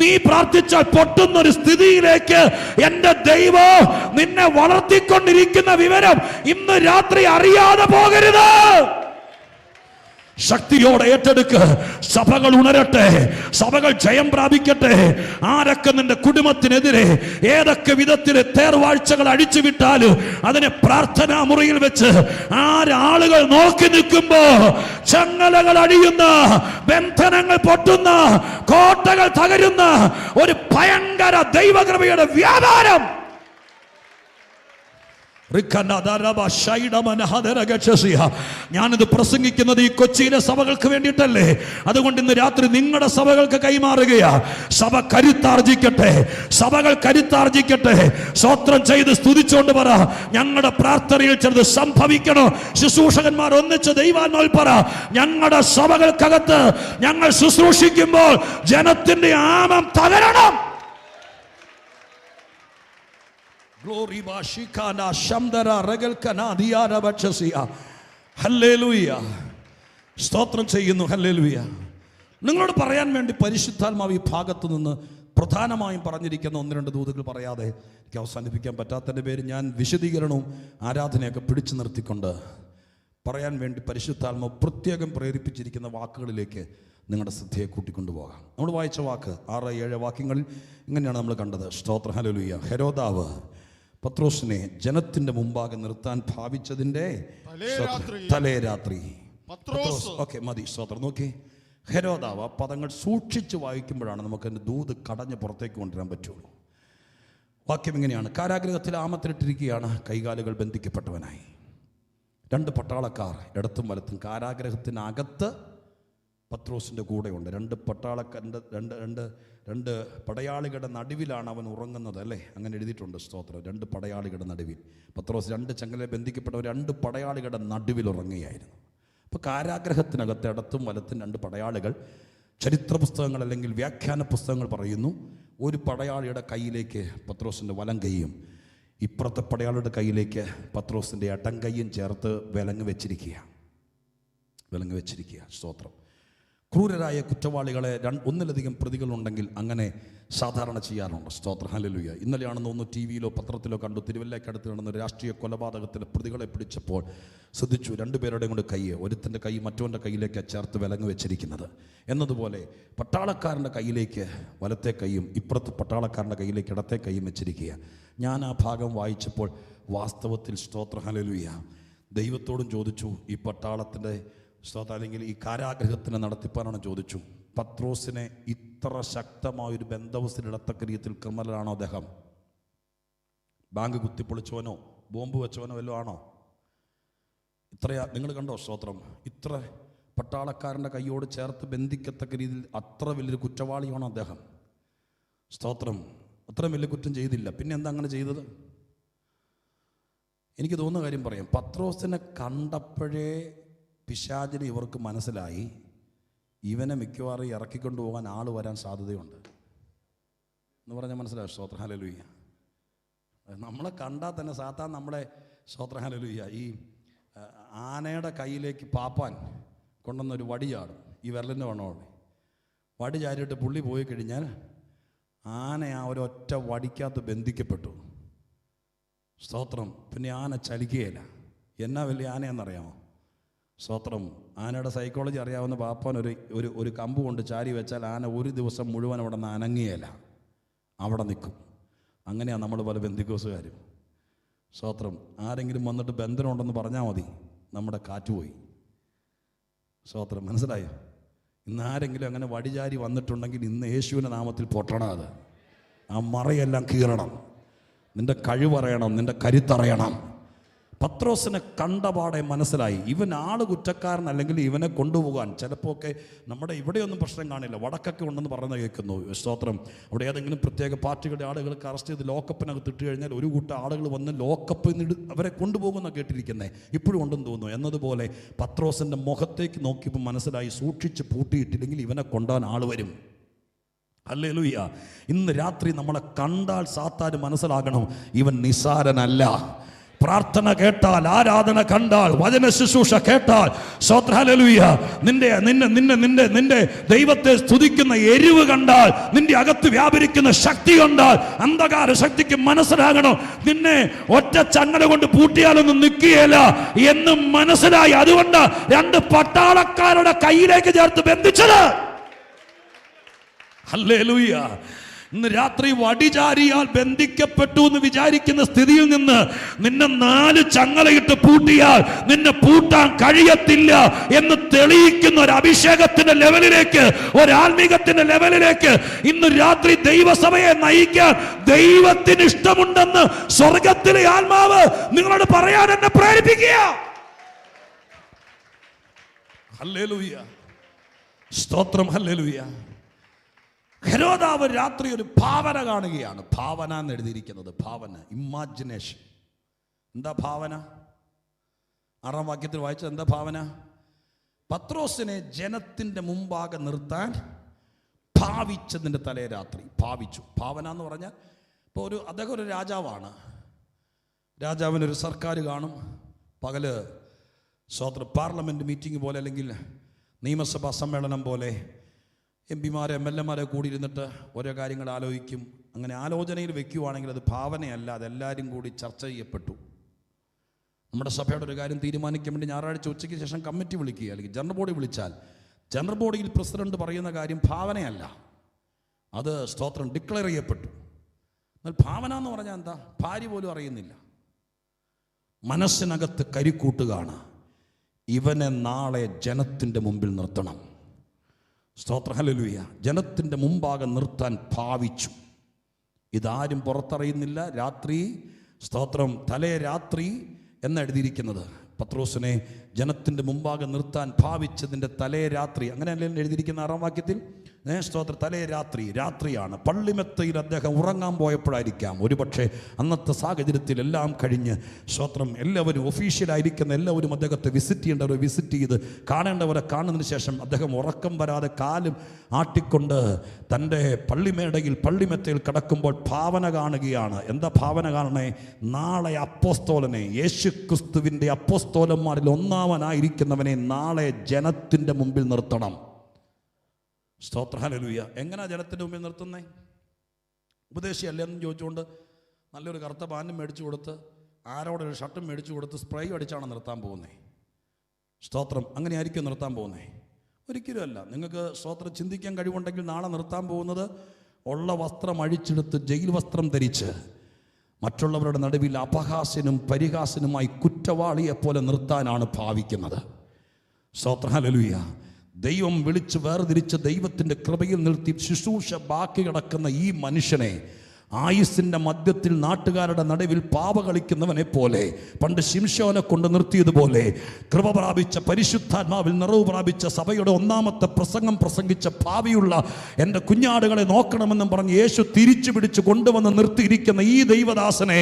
നീ പ്രാർത്ഥിച്ചാൽ പൊട്ടുന്ന ഒരു സ്ഥിതിയിലേക്ക് എന്റെ ദൈവം നിന്നെ വളർത്തിക്കൊണ്ടിരിക്കുന്ന വിവരം ഇന്ന് രാത്രി അറിയാതെ പോകരുത്. ശക്തിയോടെ ഏറ്റെടുക്ക്. സഭകൾ ഉണരട്ടെ, സഭകൾ ജയം പ്രാപിക്കട്ടെ. ആരൊക്കെ നിന്റെ കുടുംബത്തിനെതിരെ ഏതൊക്കെ വിധത്തിൽ തേർവാഴ്ചകൾ അഴിച്ചുവിട്ടാൽ അതിനെ പ്രാർത്ഥനാ മുറിയിൽ വെച്ച് ആളുകൾ നോക്കി നിൽക്കുമ്പോ ചങ്ങലകൾ അഴിയുന്ന, ബന്ധനങ്ങൾ പൊട്ടുന്ന, കോട്ടകൾ തകരുന്ന ഒരു ഭയങ്കര ദൈവകൃപയുടെ വ്യാപാരം ഞാനിത് പ്രസംഗിക്കുന്നത് ഈ കൊച്ചിയിലെ സഭകൾക്ക് വേണ്ടിയിട്ടല്ലേ. അതുകൊണ്ട് ഇന്ന് രാത്രി നിങ്ങളുടെ സഭകൾക്ക് കൈമാറുകയാ. സഭ കരുത്താർജിക്കട്ടെ, സഭകൾ കരുത്താർജിക്കട്ടെ. സ്തോത്രം ചെയ്ത് സ്തുതിച്ചുകൊണ്ട് പറ, ഞങ്ങളുടെ പ്രാർത്ഥനയിൽ ചിലത് സംഭവിക്കണം. ശുശ്രൂഷകന്മാർ ഒന്നിച്ച് ദൈവാത്മാവിൽ പറ, ഞങ്ങളുടെ സഭകൾക്കകത്ത് ഞങ്ങൾ ശുശ്രൂഷിക്കുമ്പോൾ ജനത്തിന്റെ ആമം തകരണം. സ്തോത്രം ചെയ്യുന്നു. ഹല്ലേലൂയ. നിങ്ങളോട് പറയാൻ വേണ്ടി പരിശുദ്ധാത്മാവ് ഈ ഭാഗത്ത് നിന്ന് പ്രധാനമായും പറഞ്ഞിരിക്കുന്ന ഒന്ന് രണ്ട് ദൂതുകൾ പറയാതെ എനിക്ക് അവസാനിപ്പിക്കാൻ പറ്റാത്തതിൻ്റെ പേര് ഞാൻ വിശദീകരണവും ആരാധനയൊക്കെ പിടിച്ചു നിർത്തിക്കൊണ്ട് പറയാൻ വേണ്ടി പരിശുദ്ധാത്മാവ് പ്രത്യേകം പ്രേരിപ്പിച്ചിരിക്കുന്ന വാക്കുകളിലേക്ക് നിങ്ങളുടെ ശ്രദ്ധയെ കൂട്ടിക്കൊണ്ടുപോകാം. നമ്മൾ വായിച്ച വാക്ക് 6-7 വാക്യങ്ങളിൽ ഇങ്ങനെയാണ് നമ്മൾ കണ്ടത്. സ്തോത്രം. ഹല്ലേലൂയ. ഹെരോദാവ് പത്രോസിനെ ജനത്തിന്റെ മുമ്പാകെ നിർത്താൻ ഭാവിച്ചതിന്റെ തലേ രാത്രി ഓക്കെ മതി. സ്തോത്രം. നോക്കി, ഹെരോദാവ് പദങ്ങൾ സൂക്ഷിച്ച് വായിക്കുമ്പോഴാണ് നമുക്ക് അതിൻ്റെ ദൂത് കടഞ്ഞ് പുറത്തേക്ക് കൊണ്ടുവരാൻ പറ്റുള്ളൂ. വാക്യം ഇങ്ങനെയാണ്: കാരാഗൃഹത്തിൽ ആമത്തിലിട്ടിരിക്കുകയാണ്, കൈകാലുകൾ ബന്ധിക്കപ്പെട്ടവനായി. 2 പട്ടാളക്കാർ ഇടത്തും വലത്തും. കാരാഗ്രഹത്തിനകത്ത് പത്രോസിൻ്റെ കൂടെയുണ്ട്. 2 പടയാളികളുടെ നടുവിലാണ് അവൻ ഉറങ്ങുന്നത്, അല്ലേ? അങ്ങനെ എഴുതിയിട്ടുണ്ട്. സ്തോത്രം. 2 പടയാളികളുടെ നടുവിൽ പത്രോസ് 2 ചങ്ങല ബന്ധിക്കപ്പെട്ടവർ 2 പടയാളികളുടെ നടുവിൽ ഉറങ്ങുകയായിരുന്നു. അപ്പോൾ കാരാഗ്രഹത്തിനകത്ത് ഇടത്തും വലത്തും 2 പടയാളികൾ. ചരിത്ര പുസ്തകങ്ങൾ അല്ലെങ്കിൽ വ്യാഖ്യാന പുസ്തകങ്ങൾ പറയുന്നു, ഒരു പടയാളിയുടെ കയ്യിലേക്ക് പത്രോസിൻ്റെ വലം കൈയും ഇപ്പുറത്തെ പടയാളിയുടെ കയ്യിലേക്ക് പത്രോസിൻ്റെ ഇടം കൈയും ചേർത്ത് വിലങ്ങ് വെച്ചിരിക്കുക. സ്തോത്രം. ക്രൂരരായ കുറ്റവാളികളെ ഒന്നിലധികം പ്രതികളുണ്ടെങ്കിൽ അങ്ങനെ സാധാരണ ചെയ്യാറുണ്ട്. സ്തോത്രം. ഹല്ലേലൂയ. ഇന്നലെയാണെന്ന് തോന്നുന്നു ടി വിയിലോ പത്രത്തിലോ കണ്ടു, തിരുവല്ലയ്ക്കടുത്ത് നടന്ന രാഷ്ട്രീയ കൊലപാതകത്തിലെ പ്രതികളെ പിടിച്ചപ്പോൾ ശ്രദ്ധിച്ചു, 2 പേരുടെയും കൊണ്ട് കൈ, ഒരുത്തൻ്റെ കൈ മറ്റവൻ്റെ കയ്യിലേക്ക് ചേർത്ത് വിലങ്ങ് വെച്ചിരിക്കുന്നത്. എന്നതുപോലെ പട്ടാളക്കാരൻ്റെ കയ്യിലേക്ക് വലത്തെ കൈയും ഇപ്പുറത്ത് പട്ടാളക്കാരൻ്റെ കയ്യിലേക്ക് ഇടത്തെ കൈയും വെച്ചിരിക്കുക. ഞാൻ ആ ഭാഗം വായിച്ചപ്പോൾ വാസ്തവത്തിൽ സ്തോത്രം ഹല്ലേലൂയ ദൈവത്തോടും ചോദിച്ചു, ഈ പട്ടാളത്തിൻ്റെ അല്ലെങ്കിൽ ഈ കാരാഗ്രഹത്തിനെ നടത്തിപ്പാനാണ് ചോദിച്ചു, പത്രോസിനെ ഇത്ര ശക്തമായൊരു ബന്ധവസ്ഥയിലിടത്തക്ക രീതിയിൽ ക്രിമിനലാണോ അദ്ദേഹം? ബാങ്ക് കുത്തിപ്പൊളിച്ചവനോ ബോംബ് വെച്ചവനോ വല്ലതും ആണോ? നിങ്ങൾ കണ്ടോ? സ്തോത്രം. ഇത്ര പട്ടാളക്കാരൻ്റെ കൈയോട് ചേർത്ത് ബന്ധിക്കത്തക്ക രീതിയിൽ അത്ര വലിയൊരു കുറ്റവാളിയാണോ അദ്ദേഹം? സ്തോത്രം. അത്രയും വലിയ കുറ്റം ചെയ്തില്ല, പിന്നെ എന്താ അങ്ങനെ ചെയ്തത്? എനിക്ക് തോന്നുന്ന കാര്യം പറയാം. പത്രോസിനെ കണ്ടപ്പോഴേ പിശാചിന് ഇവർക്ക് മനസ്സിലായി, ഇവനെ മിക്കവാറും ഇറക്കിക്കൊണ്ടു പോകാൻ ആൾ വരാൻ സാധ്യതയുണ്ട് എന്ന് പറഞ്ഞാൽ മനസ്സിലായി. സ്തോത്രം. ഹല്ലേലൂയ. നമ്മളെ കണ്ടാൽ തന്നെ സാത്താൻ നമ്മളെ, സ്തോത്രം ഹല്ലേലൂയ, ഈ ആനയുടെ കയ്യിലേക്ക് പാപ്പാൻ കൊണ്ടുവന്നൊരു വടി ചാടും. ഈ വിരലിൻ്റെ വണ്ണോടെ വടി ചാരിയിട്ട് പുള്ളി പോയി കഴിഞ്ഞാൽ ആന ആ ഒരൊറ്റ വടിക്കകത്ത് ബന്ധിക്കപ്പെട്ടു. സ്തോത്രം. പിന്നെ ആന ചലിക്കുകയില്ല. എന്നാ വലിയ ആനയെന്നറിയാമോ? സ്തോത്രം. ആനയുടെ സൈക്കോളജി അറിയാവുന്ന പാപ്പാൻ ഒരു കമ്പ് കൊണ്ട് ചാരി വെച്ചാൽ ആന ഒരു ദിവസം മുഴുവൻ അവിടെ നിന്ന് അനങ്ങുകയില്ല, അവിടെ നിൽക്കും. അങ്ങനെയാണ് നമ്മൾ പല ബന്ധിക്കോസുകാരും. സ്തോത്രം. ആരെങ്കിലും വന്നിട്ട് ബന്ധനമുണ്ടെന്ന് പറഞ്ഞാൽ മതി, നമ്മുടെ കാറ്റുപോയി. സ്തോത്രം. മനസ്സിലായോ? ഇന്ന് ആരെങ്കിലും അങ്ങനെ വടിചാരി വന്നിട്ടുണ്ടെങ്കിൽ ഇന്ന് യേശുവിൻ്റെ നാമത്തിൽ പൊട്ടണം. അത് ആ മറയെല്ലാം കീറണം. നിന്റെ കഴിവറിയണം, നിന്റെ കരുത്തറിയണം. പത്രോസിനെ കണ്ടപാടെ മനസ്സിലായി, ഇവൻ ആള് കുറ്റക്കാരൻ, അല്ലെങ്കിൽ ഇവനെ കൊണ്ടുപോകാൻ ചിലപ്പോൾ ഒക്കെ നമ്മുടെ ഇവിടെയൊന്നും പ്രശ്നം കാണില്ല, വടക്കൊക്കെ ഉണ്ടെന്ന് പറയുന്നത് കേൾക്കുന്നു. സ്തോത്രം. അവിടെ ഏതെങ്കിലും പ്രത്യേക പാർട്ടികളുടെ ആളുകൾക്ക് അറസ്റ്റ് ചെയ്ത് ലോക്കപ്പിനകത്ത് ഇട്ട് കഴിഞ്ഞാൽ ഒരു കൂട്ടം ആളുകൾ വന്ന് ലോക്കപ്പിൽ നിന്ന് അവരെ കൊണ്ടുപോകുന്ന കേട്ടിരിക്കുന്നത് ഇപ്പോഴും ഉണ്ടെന്ന് തോന്നുന്നു. എന്നതുപോലെ പത്രോസിൻ്റെ മുഖത്തേക്ക് നോക്കിയപ്പോൾ മനസ്സിലായി, സൂക്ഷിച്ച് പൂട്ടിയിട്ടില്ലെങ്കിൽ ഇവനെ കൊണ്ടുപോകാൻ ആൾ വരും. ഹല്ലേലൂയ. ഇന്ന് രാത്രി നമ്മളെ കണ്ടാൽ സാത്താന് മനസ്സിലാകണം, ഇവൻ നിസാരനല്ല, പ്രാർത്ഥന കേട്ടാൽ, ആരാധന കണ്ടാൽ, വചന ശുശ്രൂഷ കേട്ടാൽ, സ്തോത്രം, ഹല്ലേലൂയ, നിന്റെ ദൈവത്തെ സ്തുതിക്കുന്ന എരിവ് കണ്ടാൽ, നിന്റെ അകത്ത് വ്യാപരിക്കുന്ന ശക്തി കണ്ടാൽ, അന്ധകാര ശക്തിക്ക് മനസ്സിലാകണം നിന്നെ ഒറ്റ ചങ്ങല കൊണ്ട് പൂട്ടിയാലൊന്നും നിൽക്കുകയില്ല എന്ന് മനസ്സിലായി. അതുകൊണ്ട് 2 പട്ടാളക്കാരുടെ കയ്യിലേക്ക് ചേർത്ത് ബന്ധിച്ചത്. ഹല്ലേലൂയ. ഇന്ന് രാത്രി വടിചാരിയാൽ ബന്ധിക്കപ്പെട്ടു എന്ന് വിചാരിക്കുന്ന സ്ഥിതിയിൽ നിന്ന് നിന്നെ 4 ചങ്ങലയിട്ട് പൂട്ടിയാൽ നിന്നെ പൂട്ടാൻ കഴിയത്തില്ല എന്ന് തെളിയിക്കുന്ന ഒരു അഭിഷേകത്തിന്റെ ലെവലിലേക്ക്, ഒരു ആത്മീകത്തിന്റെ ലെവലിലേക്ക് ഇന്ന് രാത്രി ദൈവസഭയെ നയിക്കാൻ ദൈവത്തിന് ഇഷ്ടമുണ്ടെന്ന് സ്വർഗത്തിലെ ആത്മാവ് നിങ്ങളോട് പറയാൻ എന്നെ പ്രേരിപ്പിക്കുക. ഹല്ലേലൂയ, സ്തോത്രം, ഹല്ലേലൂയ. ഹെരോദാവ് രാത്രി ഒരു ഭാവന കാണുകയാണ്. ഭാവന എന്ന് എഴുതിയിരിക്കുന്നത്, ഭാവന, ഇമാജിനേഷൻ. എന്താ ഭാവന? 6-ാം വാക്യത്തിൽ വായിച്ചത് എന്താ ഭാവന? പത്രോസിനെ ജനത്തിന്റെ മുമ്പാകെ നിർത്താൻ ഭാവിച്ചതിൻ്റെ തലേ രാത്രി ഭാവിച്ചു. ഭാവന എന്ന് പറഞ്ഞാൽ ഇപ്പോൾ അദ്ദേഹം ഒരു രാജാവാണ്. രാജാവിനൊരു സർക്കാർ കാണും. പകല് പാർലമെന്റ് മീറ്റിംഗ് പോലെ, അല്ലെങ്കിൽ നിയമസഭാ സമ്മേളനം പോലെ MP-മാരെ MLA-മാരെ കൂടിയിരുന്നിട്ട് ഓരോ കാര്യങ്ങൾ ആലോചിക്കും. അങ്ങനെ ആലോചനയിൽ വെക്കുകയാണെങ്കിൽ അത് ഭാവനയല്ല, അതെല്ലാവരും കൂടി ചർച്ച ചെയ്യപ്പെട്ടു. നമ്മുടെ സഭയുടെ ഒരു കാര്യം തീരുമാനിക്കാൻ വേണ്ടി ഞായറാഴ്ച ഉച്ചയ്ക്ക് ശേഷം കമ്മിറ്റി വിളിക്കുക, അല്ലെങ്കിൽ ജനറൽ ബോഡി വിളിച്ചാൽ ജനറൽ ബോഡിയിൽ പ്രസിഡന്റ് പറയുന്ന കാര്യം ഭാവനയല്ല, അത് സ്തോത്രം ഡിക്ലെയർ ചെയ്യപ്പെട്ടു. എന്നാൽ ഭാവന എന്ന് പറഞ്ഞാൽ എന്താ? ഭാര്യ പോലും അറിയുന്നില്ല. മനസ്സിനകത്ത് കരിക്കൂട്ടുകയാണ്, ഇവനെ നാളെ ജനത്തിൻ്റെ മുമ്പിൽ നിർത്തണം. സ്തോത്രം, ഹല്ലേലൂയ. ജനത്തിൻ്റെ മുമ്പാകെ നിർത്താൻ ഭാവിച്ചു. ഇതാരും പുറത്തറിയുന്നില്ല. രാത്രി, സ്തോത്രം, തലേ രാത്രി എന്നെഴുതിയിരിക്കുന്നത്. പത്രോസിനെ ജനത്തിൻ്റെ മുമ്പാകെ നിർത്താൻ ഭാവിച്ചതിൻ്റെ തലേ രാത്രി, അങ്ങനെയല്ലേ എഴുതിയിരിക്കുന്ന 6-ാം വാക്യത്തിൽ. സ്തോത്രം, തലേ രാത്രി, രാത്രിയാണ്. പള്ളിമെത്തയിൽ അദ്ദേഹം ഉറങ്ങാൻ പോയപ്പോഴായിരിക്കാം. ഒരുപക്ഷെ അന്നത്തെ സാഹചര്യത്തിൽ എല്ലാം കഴിഞ്ഞ്, സ്തോത്രം, എല്ലാവരും ഒഫീഷ്യലായിരിക്കുന്ന എല്ലാവരും അദ്ദേഹത്തെ വിസിറ്റ് ചെയ്യേണ്ടവരെ വിസിറ്റ് ചെയ്ത് കാണേണ്ടവരെ കാണുന്നതിന് ശേഷം അദ്ദേഹം ഉറക്കം വരാതെ കാലും ആട്ടിക്കൊണ്ട് തൻ്റെ പള്ളിമെത്തയിൽ കിടക്കുമ്പോൾ ഭാവന കാണുകയാണ്. എന്താ ഭാവന കാണണേ? നാളെ അപ്പോസ്തോലനെ, യേശു ക്രിസ്തുവിൻ്റെ അപ്പോസ്തോലന്മാരിൽ ഒന്നാമനായിരിക്കുന്നവനെ നാളെ ജനത്തിൻ്റെ മുമ്പിൽ നിർത്തണം. സ്തോത്രം, ഹല്ലേലൂയ. എങ്ങനെയാ ജനത്തിൻ്റെ മുമ്പിൽ നിർത്തുന്നേ? ഉപദേശിയല്ലേ എന്ന് ചോദിച്ചുകൊണ്ട് നല്ലൊരു കറുത്ത പാൻറ്റും മേടിച്ചു കൊടുത്ത്, ആരോടൊരു ഷർട്ടും മേടിച്ചു കൊടുത്ത് സ്പ്രേ അടിച്ചാണ് നിർത്താൻ പോകുന്നത്. സ്തോത്രം, അങ്ങനെയായിരിക്കും നിർത്താൻ പോകുന്നത്? ഒരിക്കലും അല്ല. നിങ്ങൾക്ക് സ്തോത്രം ചിന്തിക്കാൻ കഴിവുണ്ടെങ്കിൽ നാളെ നിർത്താൻ പോകുന്നത് ഉള്ള വസ്ത്രം അഴിച്ചെടുത്ത് ജയിൽ വസ്ത്രം ധരിച്ച് മറ്റുള്ളവരുടെ നടുവിൽ അപഹാസ്യനും പരിഹാസ്യനുമായി കുറ്റവാളിയെപ്പോലെ നിർത്താനാണ് ഭാവിക്കുന്നത്. സ്തോത്രം, ഹല്ലേലൂയ. ദൈവം വിളിച്ച് വേർതിരിച്ച് ദൈവത്തിൻ്റെ കൃപയിൽ നിർത്തി ശുശ്രൂഷ ബാക്കി കിടക്കുന്ന ഈ മനുഷ്യനെ ആയുസ്സിൻ്റെ മധ്യത്തിൽ നാട്ടുകാരുടെ നടുവിൽ പാവ കളിക്കുന്നവനെ പോലെ, പണ്ട് ശിംശോനെ കൊണ്ട് നിർത്തിയതുപോലെ, കൃപ പ്രാപിച്ച പരിശുദ്ധാത്മാവിൽ നിറവ് പ്രാപിച്ച സഭയുടെ 1-ാമത്തെ പ്രസംഗം പ്രസംഗിച്ച ഭാവിയുള്ള എൻ്റെ കുഞ്ഞാടുകളെ നോക്കണമെന്നും പറഞ്ഞ് യേശു തിരിച്ചു പിടിച്ച് കൊണ്ടുവന്ന് നിർത്തിയിരിക്കുന്ന ഈ ദൈവദാസനെ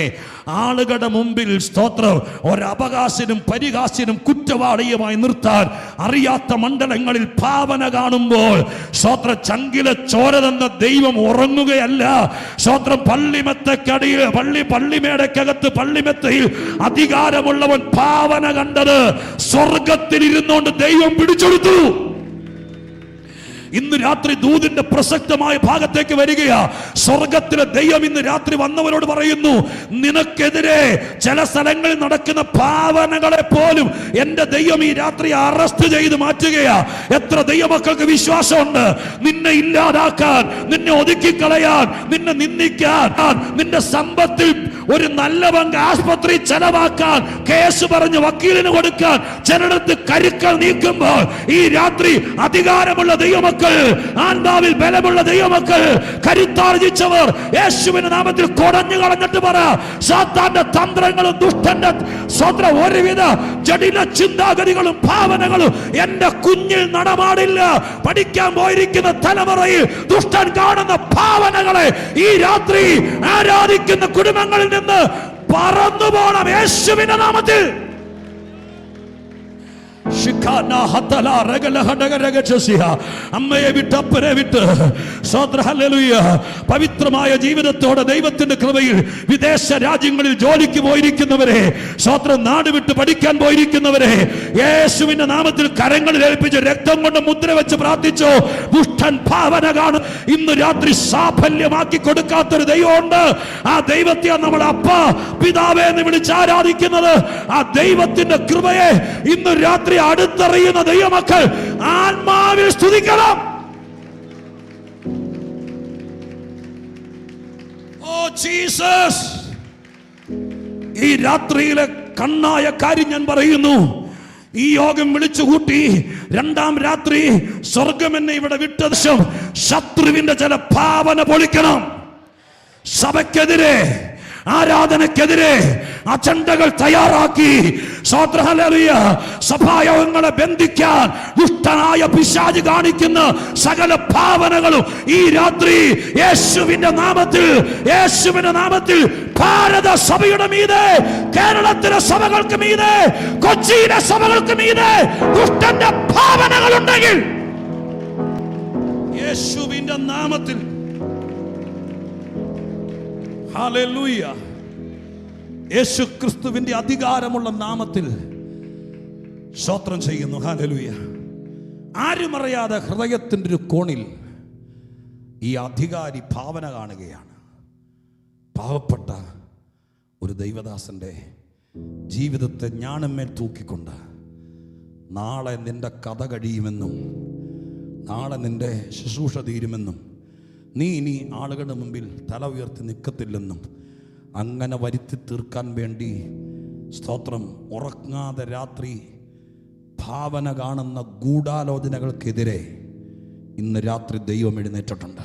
ആളുകളുടെ മുമ്പിൽ, സ്തോത്രം, ഒരപകാശനും പരിഹാസ്യനും കുറ്റവാളിയുമായി നിർത്താൻ അറിയാത്ത മണ്ഡലങ്ങളിൽ ഭാവന കാണുമ്പോൾ, സ്തോത്രം, ചങ്കിലെ ചോര തന്ന ദൈവം ഉറങ്ങുകയല്ല. സ്തോത്രം, പള്ളിമെത്തക്കടിയിൽ, പള്ളിമേടക്കകത്ത് പള്ളിമെത്തയിൽ അധികാരമുള്ളവൻ ഭാവന കണ്ടത് സ്വർഗത്തിൽ ഇരുന്നുകൊണ്ട് ദൈവം പിടിച്ചെടുത്തു. ഇന്ന് രാത്രി ദൂതിന്റെ പ്രസക്തമായ ഭാഗത്തേക്ക് വരികയാ. സ്വർഗത്തിലെ ദൈവം ഇന്ന് രാത്രി വന്നവരോട് പറയുന്നു, നിനക്കെതിരെ ചില സ്ഥലങ്ങളിൽ നടക്കുന്ന ഭാവനകളെ പോലും എന്റെ ദൈവം ഈ രാത്രി അറസ്റ്റ് ചെയ്ത് മാറ്റുകയാ. എത്ര ദൈവമക്കൾക്ക് വിശ്വാസമുണ്ട്? നിന്നെ ഇല്ലാതാക്കാൻ, നിന്നെ ഒതുക്കിക്കളയാൻ, നിന്നെ നിന്ദിക്കാൻ, നിന്റെ സമ്പത്തിൽ ഒരു നല്ല പങ്ക് ആശുപത്രി ചെലവാക്കാൻ, കേസ് പറഞ്ഞ് വക്കീലിന് കൊടുക്കാൻ ചിലടത്ത് കരുക്കൾ നീക്കുമ്പോൾ ഈ രാത്രി അധികാരമുള്ള ദൈവമക്കൾ, ആത്മാവിൽ ബലമുള്ള ദൈവമക്കൾ, കരുത്താർജിച്ചവർ യേശുവിന്റെ നാമത്തിൽ കൊടഞ്ഞു കളഞ്ഞിട്ട് പറ, സാത്താന്റെ തന്ത്രങ്ങളും ദുഷ്ടന്റെ ഒരുവിധ ജടില ചിന്താഗതികളും ഭാവനകളും എന്റെ കുഞ്ഞിൽ നടമാടില്ല. പഠിക്കാൻ പോയിരിക്കുന്ന തലമുറയിൽ ദുഷ്ടൻ കാണുന്ന ഭാവനകളെ ഈ രാത്രി ആരാധിക്കുന്ന കുടുംബങ്ങളിൽ നിന്ന് പറന്നു പോണം യേശുവിന്റെ നാമത്തിൽ. അമ്മയെ വിട്ട് അപ്പനെ വിട്ട് ഹല്ലേലൂയ പവിത്രമായ ജീവിതത്തോടെ ദൈവത്തിന്റെ കൃപയിൽ വിദേശ രാജ്യങ്ങളിൽ ജോലിക്ക് പോയിരിക്കുന്നവരെ, സ്വന്തം നാട് വിട്ട് പഠിക്കാൻ പോയിരിക്കുന്നവരെ യേശുവിന്റെ നാമത്തിൽ കരങ്ങളിൽ ഏൽപ്പിച്ച് രക്തം കൊണ്ട് മുദ്ര വെച്ച് പ്രാർത്ഥിച്ചു. ദുഷ്ടൻ ഭാവന കാണും. ഇന്ന് രാത്രി സാഫല്യമാക്കി കൊടുക്കാത്തൊരു ദൈവമുണ്ട്. ആ ദൈവത്തെ നമ്മൾ അപ്പ പിതാവേ എന്ന് വിളിച്ച് ആരാധിക്കുന്നത്. ആ ദൈവത്തിന്റെ കൃപയെ ഇന്ന് രാത്രി അടുത്തറിയുന്ന ദൈവമക്കൾ ആത്മാവിൽ സ്തുതിക്കണം. ഓ ജീസസ്, ഈ രാത്രിയിലെ കണ്ണായ കാര്യം ഞാൻ പറയുന്നു. ഈ യോഗം വിളിച്ചുകൂട്ടി രണ്ടാം രാത്രി സ്വർഗം എന്നെ ഇവിടെ വിട്ട ശത്രുവിന്റെ ചില ഭാവന പൊളിക്കണം. സഭയ്ക്കെതിരെ, ആരാധനക്കെതിരെ അജണ്ടകൾ തയ്യാറാക്കി സഭായോഗങ്ങളെ ബന്ധിക്കാൻ ദുഷ്ടനായ പിശാച് കാണിക്കുന്ന സകല ഭാവനകളും ഈ രാത്രി യേശുവിന്റെ നാമത്തിൽ ഭാരത സഭയുടെ മീതെ, കേരളത്തിലെ സഭകൾക്ക് മീതെ, കൊച്ചിയിലെ സഭകൾക്ക് മീതെ ദുഷ്ടന്റെ ഭാവനകൾ ഉണ്ടെങ്കിൽ യേശുവിന്റെ നാമത്തിൽ ഹല്ലേലൂയ, യേശു ക്രിസ്തുവിന്റെ അധികാരമുള്ള നാമത്തിൽ സ്തോത്രം ചെയ്യുന്നു. ഹല്ലേലൂയ. ആരും അറിയാതെ ഹൃദയത്തിൻ്റെ ഒരു കോണിൽ ഈ അധികാരി ഭാവന കാണുകയാണ്. പാവപ്പെട്ട ഒരു ദൈവദാസന്റെ ജീവിതത്തെ ഞാണന്മേൽ തൂക്കിക്കൊണ്ട് നാളെ നിന്റെ കഥ കഴിയുമെന്നും നാളെ നിന്റെ ശുശ്രൂഷ തീരുമെന്നും നീ ഇനി ആളുകളുടെ മുമ്പിൽ തല ഉയർത്തി നിൽക്കത്തില്ലെന്നും അങ്ങനെ വരുത്തി തീർക്കാൻ വേണ്ടി സ്തോത്രം ഉറങ്ങാതെ രാത്രി ഭാവന കാണുന്ന ഗൂഢാലോചനകൾക്കെതിരെ ഇന്ന് രാത്രി ദൈവം എഴുന്നേറ്റിട്ടുണ്ട്.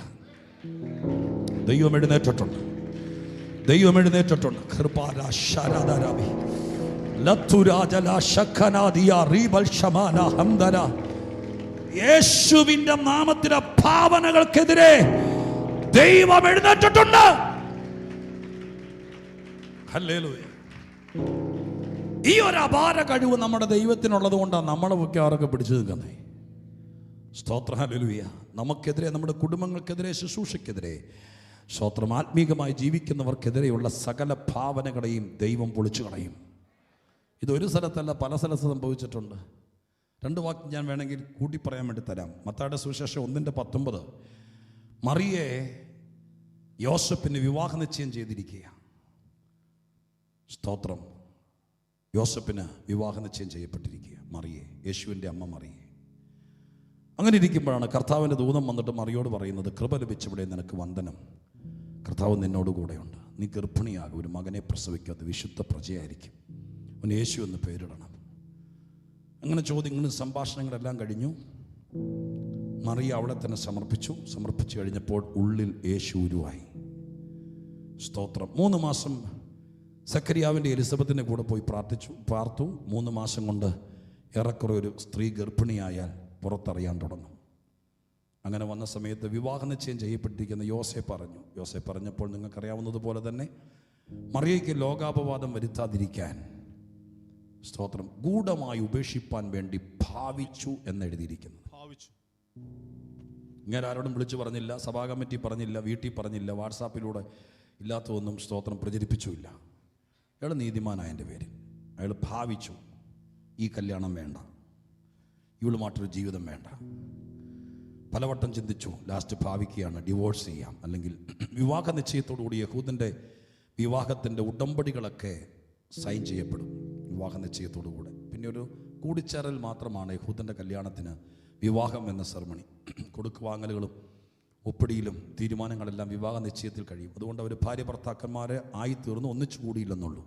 യേശുവിന്റെ നാമത്തിലെ ഭാവനകൾക്കെതിരെ ദൈവം എഴുന്നേറ്റിട്ടുണ്ട്. ഹല്ലേലൂയ. ഈ ഒരു അപാര കഴിവ് നമ്മുടെ ദൈവത്തിനുള്ളത് കൊണ്ടാണ് നമ്മളെ ആരൊക്കെ പിടിച്ചു നിൽക്കുന്നത്. സ്തോത്രം. ഹല്ലേലൂയ. നമുക്കെതിരെ, നമ്മുടെ കുടുംബങ്ങൾക്കെതിരെ, ശുശ്രൂഷയ്ക്കെതിരെ, സ്തോത്രം, ആത്മീകമായി ജീവിക്കുന്നവർക്കെതിരെയുള്ള സകല ഭാവനകളെയും ദൈവം പൊളിച്ചു കളയും. ഇതൊരു സ്ഥലത്തല്ല, പല സ്ഥലത്ത് സംഭവിച്ചിട്ടുണ്ട്. 2 വാക്ക് ഞാൻ വേണമെങ്കിൽ കൂട്ടി പറയാൻ വേണ്ടി തരാം. മത്തായിയുടെ സുവിശേഷം 1:19. മറിയെ യോസഫിന് വിവാഹ നിശ്ചയം ചെയ്തിരിക്കുക. സ്തോത്രം. യോസഫിന് വിവാഹ നിശ്ചയം ചെയ്യപ്പെട്ടിരിക്കുക. മറിയെ, യേശുവിൻ്റെ അമ്മ മറിയെ. അങ്ങനെ ഇരിക്കുമ്പോഴാണ് കർത്താവിൻ്റെ ദൂതൻ വന്നിട്ട് മറിയോട് പറയുന്നത്, കൃപ ലഭിച്ചവിടെ നിനക്ക് വന്ദനം, കർത്താവ് നിന്നോട് കൂടെയുണ്ട്. നീ ഗർഭിണിയാകും, ഒരു മകനെ പ്രസവിക്കാത്ത വിശുദ്ധ പ്രജയായിരിക്കും, അവന് യേശു എന്ന് പേരിടണം. അങ്ങനെ ചോദ്യങ്ങളും സംഭാഷണങ്ങളെല്ലാം കഴിഞ്ഞു. മറിയ അവളെ തന്നെ സമർപ്പിച്ചു കഴിഞ്ഞപ്പോൾ ഉള്ളിൽ യേശു ഉരുവായി. സ്തോത്രം. 3 മാസം സക്കറിയാവിൻ്റെ എലിസബത്തിൻ്റെ കൂടെ പോയി പാർത്തു. 3 മാസം കൊണ്ട് ഏറെക്കുറെ ഒരു സ്ത്രീ ഗർഭിണിയായാൽ പുറത്തറിയാൻ തുടങ്ങും. അങ്ങനെ വന്ന സമയത്ത് വിവാഹ നിശ്ചയം ചെയ്യപ്പെട്ടിരിക്കുന്ന യോസേപ്പ് പറഞ്ഞപ്പോൾ നിങ്ങൾക്കറിയാവുന്നതുപോലെ തന്നെ മറിയയ്ക്ക് ലോകാപവാദം വരുത്താതിരിക്കാൻ, സ്തോത്രം, ഗൂഢമായി ഉപേക്ഷിപ്പാൻ വേണ്ടി ഭാവിച്ചു എന്നെഴുതിയിരിക്കുന്നത്. ഇങ്ങനെ ആരോടും വിളിച്ചു പറഞ്ഞില്ല, സഭാ കമ്മിറ്റി പറഞ്ഞില്ല, വീട്ടിൽ പറഞ്ഞില്ല, വാട്സാപ്പിലൂടെ ഇല്ലാത്തതൊന്നും സ്തോത്രം പ്രചരിപ്പിച്ചുമില്ല. അയാൾ നീതിമാനായ എൻ്റെ പേരിൽ അയാൾ ഭാവിച്ചു, ഈ കല്യാണം വേണ്ട, ഇവളുമായിട്ടൊരു ജീവിതം വേണ്ട. പലവട്ടം ചിന്തിച്ചു. ലാസ്റ്റ് ഭാവിക്കുകയാണ്, ഡിവോഴ്സ് ചെയ്യാം, അല്ലെങ്കിൽ വിവാഹ നിശ്ചയത്തോടുകൂടി യഹൂദൻ്റെ വിവാഹത്തിൻ്റെ ഉടമ്പടികളൊക്കെ സൈൻ ചെയ്യപ്പെടും വിവാഹ നിശ്ചയത്തോടുകൂടെ. പിന്നെ ഒരു കൂടിച്ചേരൽ മാത്രമാണ് യഹൂദൻ്റെ കല്യാണത്തിന് വിവാഹം എന്ന സെറമണി. കൊടുക്കുവാങ്ങലുകളും ഒപ്പിടിയിലും തീരുമാനങ്ങളെല്ലാം വിവാഹ നിശ്ചയത്തിൽ കഴിയും. അതുകൊണ്ട് അവർ ഭാര്യ ഭർത്താക്കന്മാരെ ആയിത്തീർന്ന് ഒന്നിച്ചു കൂടിയില്ലെന്നുള്ളൂ.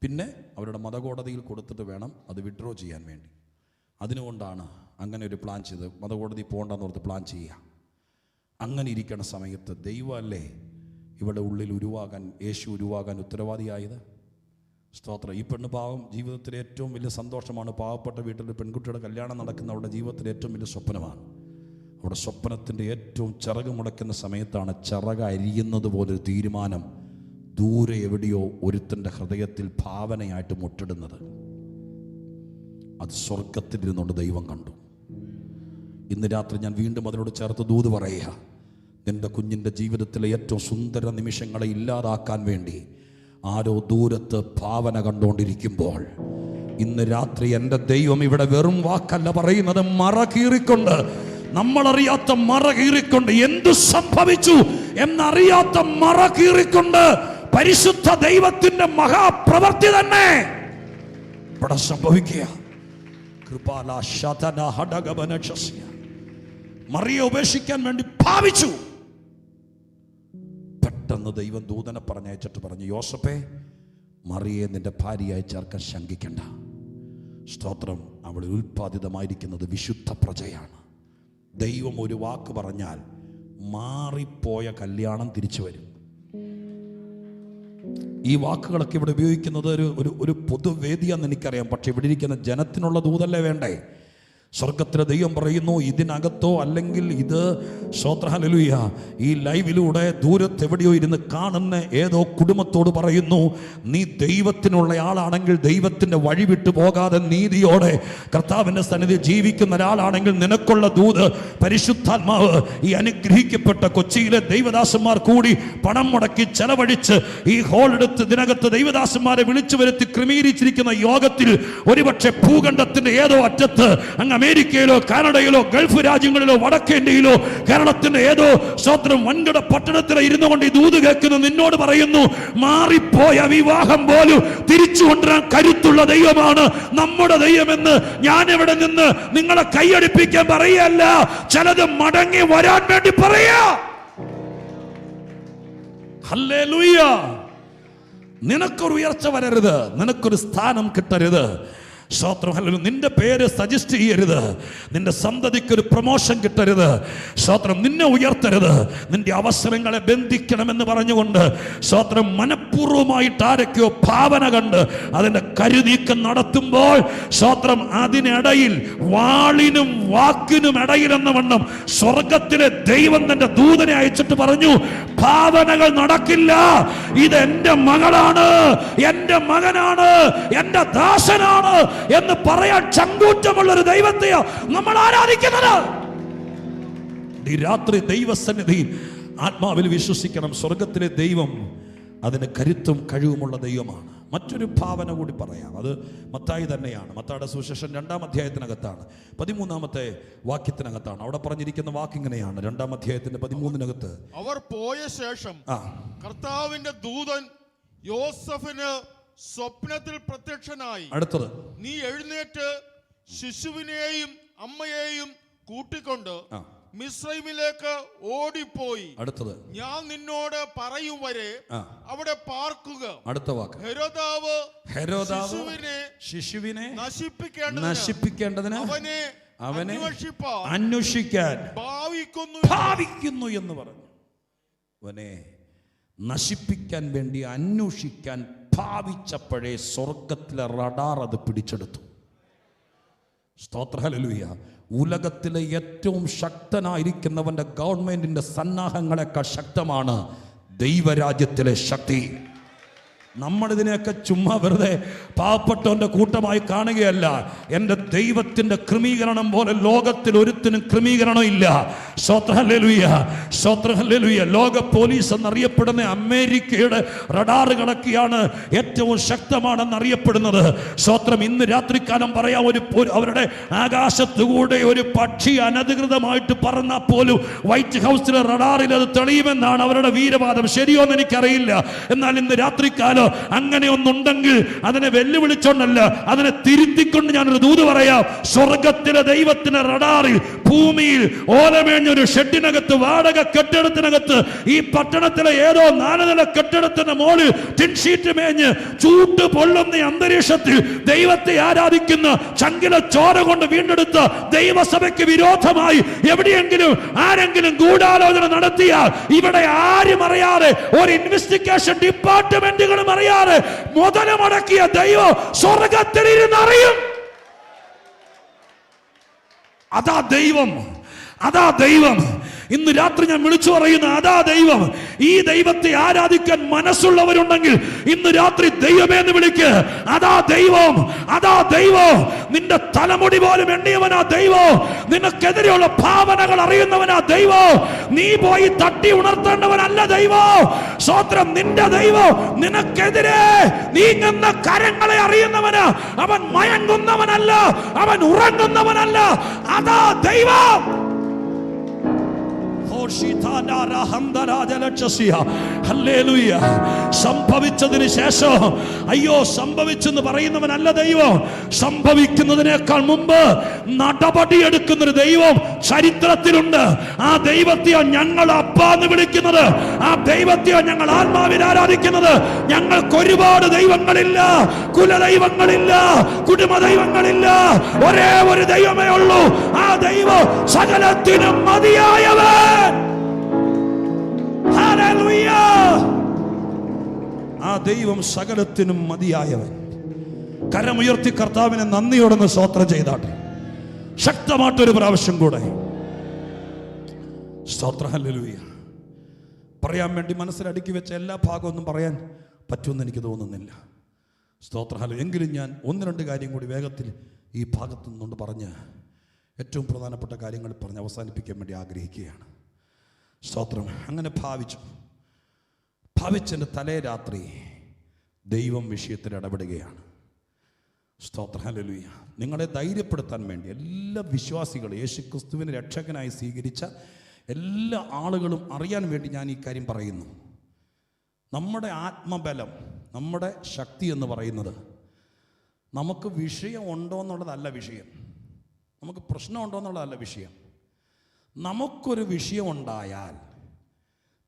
പിന്നെ അവരുടെ മതകോടതിയിൽ കൊടുത്തിട്ട് വേണം അത് വിഡ്രോ ചെയ്യാൻ വേണ്ടി. അതിനുകൊണ്ടാണ് അങ്ങനെ ഒരു പ്ലാൻ ചെയ്ത് മതകോടതി പോകണ്ടെന്ന് ഓർത്ത് പ്ലാൻ ചെയ്യുക. അങ്ങനെ ഇരിക്കണ സമയത്ത് ദൈവമല്ലേ ഇവിടെ ഉള്ളിൽ യേശു ഉരുവാകാൻ ഉത്തരവാദിയായത്. സ്തോത്രം. ഈ പെണ്ണ് പാവം ജീവിതത്തിലെ ഏറ്റവും വലിയ സന്തോഷമാണ്. പാവപ്പെട്ട വീട്ടിൽ പെൺകുട്ടിയുടെ കല്യാണം നടക്കുന്ന അവരുടെ ജീവിതത്തിലെ ഏറ്റവും വലിയ സ്വപ്നമാണ്. അവിടെ സ്വപ്നത്തിൻ്റെ ഏറ്റവും ചിറക് മുടക്കുന്ന സമയത്താണ് ചിറക് അരിയുന്നത് പോലൊരു തീരുമാനം ദൂരെ എവിടെയോ ഒരുത്തൻ്റെ ഹൃദയത്തിൽ ഭാവനയായിട്ട് മുട്ടിടുന്നത്. അത് സ്വർഗത്തിലിരുന്നുകൊണ്ട് ദൈവം കണ്ടു. ഇന്ന് രാത്രി ഞാൻ വീണ്ടും അതിനോട് ചേർത്ത് ദൂത് പറയുക. നിന്റെ കുഞ്ഞിൻ്റെ ജീവിതത്തിലെ ഏറ്റവും സുന്ദര നിമിഷങ്ങളെ ഇല്ലാതാക്കാൻ വേണ്ടി ആരോ ദൂരത്ത് ഭാവന കണ്ടുകൊണ്ടിരിക്കുമ്പോൾ ഇന്ന് രാത്രി എൻ്റെ ദൈവം ഇവിടെ വെറും വാക്കല്ല പറയുന്നത്, മറ കീറിക്കൊണ്ട്, നമ്മളറിയാത്ത മറ കീറിക്കൊണ്ട്, എന്തു സംഭവിച്ചു എന്നറിയാത്ത മറ കീറിക്കൊണ്ട് പരിശുദ്ധ ദൈവത്തിന്റെ മഹാപ്രവൃത്തി തന്നെ ഇവിടെ സംഭവിക്കുക. മറിയെ ഉപേക്ഷിക്കാൻ വേണ്ടി ഭാവിച്ചു. പെട്ടെന്ന് ദൈവം ദൂതനെ പറഞ്ഞയച്ചിട്ട് പറഞ്ഞു, യോസഫേ, മറിയെ നിന്റെ ഭാര്യയായി ചേർക്കാൻ ശങ്കിക്കണ്ട. സ്തോത്രം. അവൾ ഉൽപ്പാദിതമായിരിക്കുന്നത് വിശുദ്ധ പ്രജയാണ്. ദൈവം ഒരു വാക്ക് പറഞ്ഞാൽ മാറിപ്പോയ കല്യാണം തിരിച്ചു വരും. ഈ വാക്കുകളൊക്കെ ഇവിടെ ഉപയോഗിക്കുന്നത് ഒരു പൊതുവേദിയാണെന്ന് എനിക്കറിയാം. പക്ഷെ ഇവിടെ ഇരിക്കുന്ന ജനത്തിനുള്ള ദൂതല്ലേ വേണ്ടേ? സ്വർഗത്തിലെ ദൈവം പറയുന്നു, ഇതിനകത്തോ അല്ലെങ്കിൽ ഇത് ഹല്ലേലൂയ ഈ ലൈവിലൂടെ ദൂരത്തെവിടെയോ ഇരുന്ന് കാണുന്ന ഏതോ കുടുംബത്തോട് പറയുന്നു, നീ ദൈവത്തിനുള്ള ആളാണെങ്കിൽ, ദൈവത്തിൻ്റെ വഴി വിട്ടു പോകാതെ നീതിയോടെ കർത്താവിൻ്റെ സന്നിധി ജീവിക്കുന്ന ഒരാളാണെങ്കിൽ നിനക്കുള്ള ദൂത് പരിശുദ്ധാത്മാവ് ഈ അനുഗ്രഹിക്കപ്പെട്ട കൊച്ചിയിലെ ദൈവദാസന്മാർ കൂടി പണം മുടക്കി ചെലവഴിച്ച് ഈ ഹോൾ എടുത്ത് ഇതിനകത്ത് ദൈവദാസന്മാരെ വിളിച്ചു വരുത്തി ക്രമീകരിച്ചിരിക്കുന്ന യോഗത്തിൽ ഒരുപക്ഷെ ഭൂഖണ്ഡത്തിന്റെ ഏതോ അറ്റത്ത് അങ്ങ് അമേരിക്കയിലോ കാനഡയിലോ ഗൾഫ് രാജ്യങ്ങളിലോ വടക്കേ ഇന്ത്യയിലോ കേരളത്തിന്റെ ഏതോ സ്വന്തം വൻകിട പട്ടണത്തിലോ ഇരുന്നു കൊണ്ട് ഈ ദൂത് കേൾക്കുന്ന നിന്നോട് പറയുന്നു, മാറിപ്പോയ വിവാഹം പോലും തിരിച്ചു കൊണ്ടുവരാൻ കരുത്തുള്ള ദൈവമാണ് നമ്മുടെ ദൈവമെന്ന് ഞാൻ ഇവിടെ നിന്ന് നിങ്ങളെ കൈയടിപ്പിക്കാൻ പറയല്ല, ചിലത് മടങ്ങി വരാൻ വേണ്ടി പറയാ. ഹല്ലേലൂയ. നിനക്കൊരു ഉയർച്ച വരരുത്, നിനക്കൊരു സ്ഥാനം കിട്ടരുത്. സ്തോത്രം. ഹല്ലേലൂയ. നിന്റെ പേര് സജസ്റ്റ് ചെയ്യരുത്, നിന്റെ സന്തതിക്കൊരു പ്രൊമോഷൻ കിട്ടരുത്. സ്തോത്രം. നിന്നെ ഉയർത്തരുത്, നിന്റെ അവസരങ്ങളെ ബന്ധിക്കണമെന്ന് പറഞ്ഞുകൊണ്ട് സ്തോത്രം മനഃപൂർവ്വമായിട്ട് ആരൊക്കെയോ ഭാവന കണ്ട് അതിന്റെ കരുനീക്കം നടത്തുമ്പോൾ സ്തോത്രം അതിനിടയിൽ വാളിനും വാക്കിനും ഇടയിലെന്ന വണ്ണം സ്വർഗത്തിലെ ദൈവം തന്റെ ദൂതനെ അയച്ചിട്ട് പറഞ്ഞു, ഭാവനകൾ നടക്കില്ല, ഇത് എന്റെ മകളാണ്, എന്റെ മകനാണ്, എന്റെ ദാസനാണ് എന്ന് പറയാൻ ചങ്കൂറ്റമുള്ള ഒരു ദൈവത്തെയോ നമ്മൾ ആരാധിക്കുന്നത്. ഈ രാത്രി ദൈവസന്നിധിയിൽ ആത്മാവിൽ വിശ്വസിക്കണം. സ്വർഗത്തിലെ ദൈവം അതിന് കരുത്തും കഴിവുമുള്ള ദൈവമാണ്. മറ്റൊരു ഭാവന കൂടി പറയാം. അത് മത്തായി തന്നെയാണ്. മത്തായിയുടെ സുവിശേഷം 2-ാം അധ്യായത്തിനകത്താണ്, 13-ാമത്തെ വാക്യത്തിനകത്താണ്. അവിടെ പറഞ്ഞിരിക്കുന്ന വാക്കിങ്ങനെയാണ്, 2-ാം അധ്യായത്തിന്റെ 13-നകത്ത്. അവർ പോയ ശേഷം കർത്താവിന്റെ ദൂതൻ യോസഫിന് സ്വപ്നത്തിൽ പ്രത്യക്ഷനായി, അടുത്തത്, നീ എഴുന്നേറ്റ് ശിശുവിനെയും അമ്മയെയും കൂട്ടിക്കൊണ്ട് മിസ്രൈമിലേക്ക് ഓടിപ്പോയി, അടുത്തത്, ഞാൻ നിന്നോട് പറയും വരെ അവിടെ പാർക്കുക. അടുത്ത വാക്ക്, ഹെരോദാവ് ശിശുവിനെ നശിപ്പിക്കേണ്ടതിന് അവനെ അന്വേഷിക്കാൻ ഭാവിക്കുന്നു എന്ന് പറഞ്ഞു. അവനെ നശിപ്പിക്കാൻ വേണ്ടി അന്വേഷിക്കാൻ ഭാവിച്ചപ്പോഴേ സ്വർഗത്തിലെ റഡാർ അത് പിടിച്ചെടുത്തു. സ്തോത്ര. ഹല്ലേലൂയ. ഉലകത്തിലെ ഏറ്റവും ശക്തനായിരിക്കുന്നവന്റെ ഗവൺമെന്റിന്റെ സന്നാഹങ്ങളെക്കാൾ ശക്തമാണ് ദൈവരാജ്യത്തിലെ ശക്തി. നമ്മളിതിനെയൊക്കെ ചുമ്മാ വെറുതെ പാവപ്പെട്ടവന്റെ കൂട്ടമായി കാണുകയല്ല. എൻ്റെ ദൈവത്തിൻ്റെ ക്രമീകരണം പോലെ ലോകത്തിൽ ഒരുത്തിനും ക്രമീകരണം ഇല്ല. സ്തോത്ര. ഹല്ലേലൂയ. സ്തോത്ര. ഹല്ലേലൂയ. ലോക പോലീസ് എന്നറിയപ്പെടുന്ന അമേരിക്കയുടെ റഡാറുകളൊക്കെയാണ് ഏറ്റവും ശക്തമാണെന്ന് അറിയപ്പെടുന്നത്. സ്തോത്രം. ഇന്ന് രാത്രികാലം പറയാം, അവരുടെ ആകാശത്തുകൂടെ ഒരു പക്ഷി അനധികൃതമായിട്ട് പറന്നാൽ പോലും വൈറ്റ് ഹൗസിലെ റഡാറിൽ അത് തെളിയുമെന്നാണ് അവരുടെ വീരവാദം. ശരിയോ എന്ന് എനിക്കറിയില്ല. എന്നാൽ ഇന്ന് രാത്രികാലം അങ്ങനെ ഒന്നുണ്ടെങ്കിൽ അതിനെ വെല്ലുവിളിച്ചോണ്ടല്ല, അതിനെ തിരുത്തിക്കൊണ്ട് ഞാനൊരു ദൂത് പറയാം. സ്വർഗത്തിലെ ദൈവത്തിന്റെ റഡാറിൽ ഭൂമിയിൽ ഓലമേഞ്ഞൊരു ഷെഡിനകത്ത്, വാടക കെട്ടിടത്തിനകത്ത്, ഈ പട്ടണത്തിലെ ഏതോ 4 നില കെട്ടിടത്തിന്റെ മോളിൽ ടിൻഷീറ്റ് മേഞ്ഞ് ചൂട്ട് പൊള്ളുന്ന അന്തരീക്ഷത്തിൽ ദൈവത്തെ ആരാധിക്കുന്ന ചങ്കില ചോര കൊണ്ട് വീണ്ടെടുത്ത ദൈവസഭയ്ക്ക് വിരോധമായി എവിടെയെങ്കിലും ആരെങ്കിലും ഗൂഢാലോചന നടത്തിയാൽ ഇവിടെ ആരും അറിയാതെ, ഒരു ഇൻവെസ്റ്റിഗേഷൻ ഡിപ്പാർട്ട്മെന്റുകളും അറിയാതെ മുതല് മുടക്കിയ ദൈവം സ്വർഗത്തിൽ ഇരുന്ന് അറിയും. അതാ ദൈവം, അതാ ദൈവം. ഇന്ന് രാത്രി ഞാൻ വിളിച്ചു പറയുന്ന അതാ ദൈവം. ഈ ദൈവത്തെ ആരാധിക്കാൻ മനസ്സുള്ളവരുണ്ടെങ്കിൽ ഇന്ന് രാത്രി ദൈവമേ എന്ന് വിളിക്ക്. അതാ ദൈവം, അതാ ദൈവം. നിന്റെ തലമുടി പോലും എണ്ണിയവനാ ദൈവം. നിനക്കെതിരെയുള്ള ഭാവനകൾ അറിയുന്നവനാ ദൈവം. നീ പോയി തട്ടി ഉണർത്തേണ്ടവനല്ല ദൈവം. സ്തോത്രം. നിന്റെ ദൈവം നിനക്കെതിരെ നീങ്ങുന്ന കരങ്ങളെ അറിയുന്നവനാ. അവൻ മയങ്ങുന്നവനല്ല, അവൻ ഉറങ്ങുന്നവനല്ല. അതാ ദൈവം. സംഭവിച്ചതിന് ശേഷം അയ്യോ സംഭവിച്ചെന്ന് പറയുന്നവനല്ല ദൈവം. സംഭവിക്കുന്നതിനേക്കാൾ മുമ്പ് നടപടിയെടുക്കുന്നൊരു ദൈവം ചരിത്രത്തിലുണ്ട്. ആ ദൈവത്തെയോ ഞങ്ങൾ അപ്പാന്ന് വിളിക്കുന്നത്, ആ ദൈവത്തെയോ ഞങ്ങൾ ആത്മാവിൽ ആരാധിക്കുന്നത്. ഞങ്ങൾക്ക് ഒരുപാട് ദൈവങ്ങളില്ല, കുലദൈവങ്ങളില്ല, കുടുംബ ദൈവങ്ങളില്ല. ഒരേ ഒരു ദൈവമേ ഉള്ളൂ. ആ ദൈവം സകലത്തിനും മതിയായവൻ. ആ ദൈവം സകലത്തിനും മതിയായവൻ. കരമുയർത്തി കർത്താവിനെ നന്ദിയോടൊന്ന് സ്തോത്രം ചെയ്താട്ടെ. ശക്തമായിട്ടൊരു പ്രാവശ്യം കൂടെ സ്തോത്രം. ഹല്ലേലൂയ. പറയാൻ വേണ്ടി മനസ്സിലടുക്കി വെച്ച എല്ലാ ഭാഗമൊന്നും പറയാൻ പറ്റുമെന്ന് എനിക്ക് തോന്നുന്നില്ല. സ്തോത്രം. ഹല്ലേലൂയ. എങ്കിലും ഞാൻ ഒന്ന് രണ്ട് കാര്യം കൂടി വേഗത്തിൽ ഈ ഭാഗത്തു നിന്നുകൊണ്ട് പറഞ്ഞ് ഏറ്റവും പ്രധാനപ്പെട്ട കാര്യങ്ങൾ പറഞ്ഞ് അവസാനിപ്പിക്കാൻ വേണ്ടി ആഗ്രഹിക്കുകയാണ്. സ്തോത്രം. അങ്ങനെ ഭാവിച്ചതിൻ്റെ തലേ രാത്രി ദൈവം വിഷയത്തിൽ ഇടപെടുകയാണ്. സ്തോത്രം. ഹല്ലേലൂയ. നിങ്ങളെ ധൈര്യപ്പെടുത്താൻ വേണ്ടി എല്ലാ വിശ്വാസികളും യേശുക്രിസ്തുവിനെ രക്ഷകനായി സ്വീകരിച്ച എല്ലാ ആളുകളും അറിയാൻ വേണ്ടി ഞാൻ ഈ കാര്യം പറയുന്നു. നമ്മുടെ ആത്മബലം, നമ്മുടെ ശക്തി എന്ന് പറയുന്നത് നമുക്ക് വിഷയം ഉണ്ടോ എന്നുള്ളതല്ല വിഷയം, നമുക്ക് പ്രശ്നമുണ്ടോ എന്നുള്ളതല്ല വിഷയം. നമുക്കൊരു വിഷയമുണ്ടായാൽ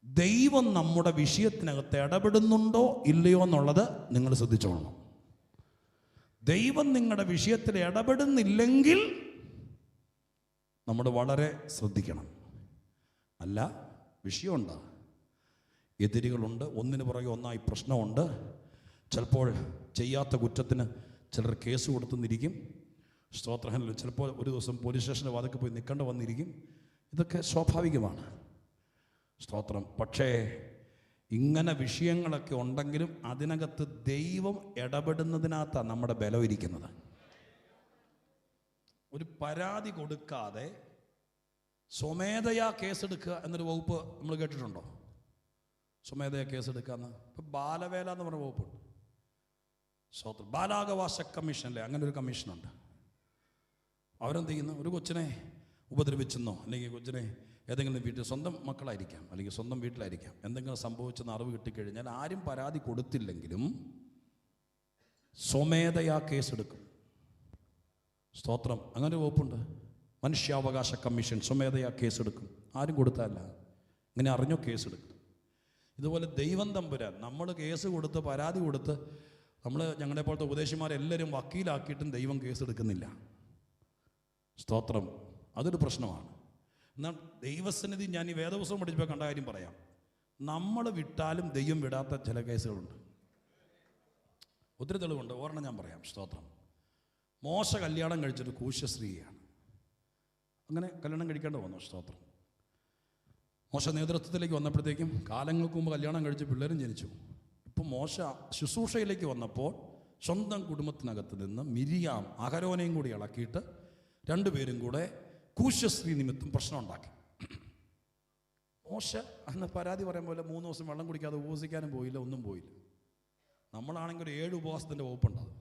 ദൈവം നമ്മുടെ വിഷയത്തിനകത്ത് ഇടപെടുന്നുണ്ടോ ഇല്ലയോ എന്നുള്ളത് നിങ്ങൾ ശ്രദ്ധിച്ചോളണം. ദൈവം നിങ്ങളുടെ വിഷയത്തിൽ ഇടപെടുന്നില്ലെങ്കിൽ നമ്മൾ വളരെ ശ്രദ്ധിക്കണം. അല്ല, വിഷയമുണ്ട്, എതിരുകളുണ്ട്, ഒന്നിനു പുറകെ ഒന്നായി പ്രശ്നമുണ്ട്. ചിലപ്പോൾ ചെയ്യാത്ത കുറ്റത്തിന് ചിലർ കേസ് കൊടുത്തുന്നിരിക്കും. സ്തോത്രം. ചിലപ്പോൾ ഒരു ദിവസം പോലീസ് സ്റ്റേഷൻ്റെ വാതിൽക്ക് പോയി നിൽക്കേണ്ട വന്നിരിക്കും. ഇതൊക്കെ സ്വാഭാവികമാണ്. സ്തോത്രം. പക്ഷേ ഇങ്ങനെ വിഷയങ്ങളൊക്കെ ഉണ്ടെങ്കിലും അതിനകത്ത് ദൈവം ഇടപെടുന്നതിനകത്താണ് നമ്മുടെ ബലം ഇരിക്കുന്നത്. ഒരു പരാതി കൊടുക്കാതെ സ്വമേധയാ കേസെടുക്കുക എന്നൊരു വകുപ്പ് നമ്മൾ കേട്ടിട്ടുണ്ടോ? സ്വമേധയാ കേസെടുക്കാന്ന്. ഇപ്പം ബാലവേല എന്ന് പറഞ്ഞ വകുപ്പുണ്ട്. സ്തോത്രം. ബാലാവകാശ കമ്മീഷനല്ലേ, അങ്ങനെ ഒരു കമ്മീഷനുണ്ട്. അവരെന്ത് ചെയ്യുന്നു? ഒരു കൊച്ചിനെ ഉപദ്രവിച്ചെന്നോ അല്ലെങ്കിൽ കൊച്ചിനെ ഏതെങ്കിലും വീട്ടിൽ, സ്വന്തം മക്കളായിരിക്കാം അല്ലെങ്കിൽ സ്വന്തം വീട്ടിലായിരിക്കാം, എന്തെങ്കിലും സംഭവിച്ചെന്ന് അറിവ് കിട്ടിക്കഴിഞ്ഞാൽ ആരും പരാതി കൊടുത്തില്ലെങ്കിലും സ്വമേധയാ കേസെടുക്കും. സ്തോത്രം. അങ്ങനെ ഒരു വകുപ്പുണ്ട്. മനുഷ്യാവകാശ കമ്മീഷൻ സ്വമേധയാ കേസെടുക്കും. ആരും കൊടുത്തല്ല, ഇങ്ങനെ അറിഞ്ഞോ കേസെടുക്കും. ഇതുപോലെ ദൈവം തമ്പുരാൻ നമ്മൾ കേസ് കൊടുത്ത് പരാതി കൊടുത്ത് ഞങ്ങളെ പോലത്തെ ഉപദേശിമാരെല്ലാവരും വക്കീലാക്കിയിട്ടും ദൈവം കേസെടുക്കുന്നില്ല. സ്തോത്രം. അതൊരു പ്രശ്നമാണ്. എന്നാൽ ദൈവസന്നിധി ഞാൻ ഈ വേദപുസ്തകം പഠിച്ചപ്പോൾ കണ്ട കാര്യം പറയാം. നമ്മൾ വിട്ടാലും ദൈവം വിടാത്ത ചില കേസുകളുണ്ട്. ഒത്തിരി തെളിവുണ്ട്. ഒരെണ്ണം ഞാൻ പറയാം. സ്തോത്രം. മോശ കല്യാണം കഴിച്ചൊരു കൂശ്യസ്ത്രീയാണ്. അങ്ങനെ കല്യാണം കഴിക്കേണ്ടി വന്നു. സ്തോത്രം. മോശ നേതൃത്വത്തിലേക്ക് വന്നപ്പോഴത്തേക്കും കാലങ്ങൾക്ക് മുമ്പ് കല്യാണം കഴിച്ച് പിള്ളേരും ജനിച്ചു. ഇപ്പം മോശ ശുശ്രൂഷയിലേക്ക് വന്നപ്പോൾ സ്വന്തം കുടുംബത്തിനകത്ത് നിന്ന് മിരിയാം അഹരോനെയും കൂടി ഇളക്കിയിട്ട് രണ്ടുപേരും കൂടെ കൂശ്യസ്ത്രീ നിമിത്തം പ്രശ്നം ഉണ്ടാക്കി. മോശ അന്ന് പരാതി പറയാൻ പോലെ 3 ദിവസം വെള്ളം കുടിക്കാതെ ഉപവസിക്കാനും പോയില്ല, ഒന്നും പോയില്ല. നമ്മളാണെങ്കിൽ ഒരു 7 ഉപവാസത്തിൻ്റെ വകുപ്പുണ്ടത്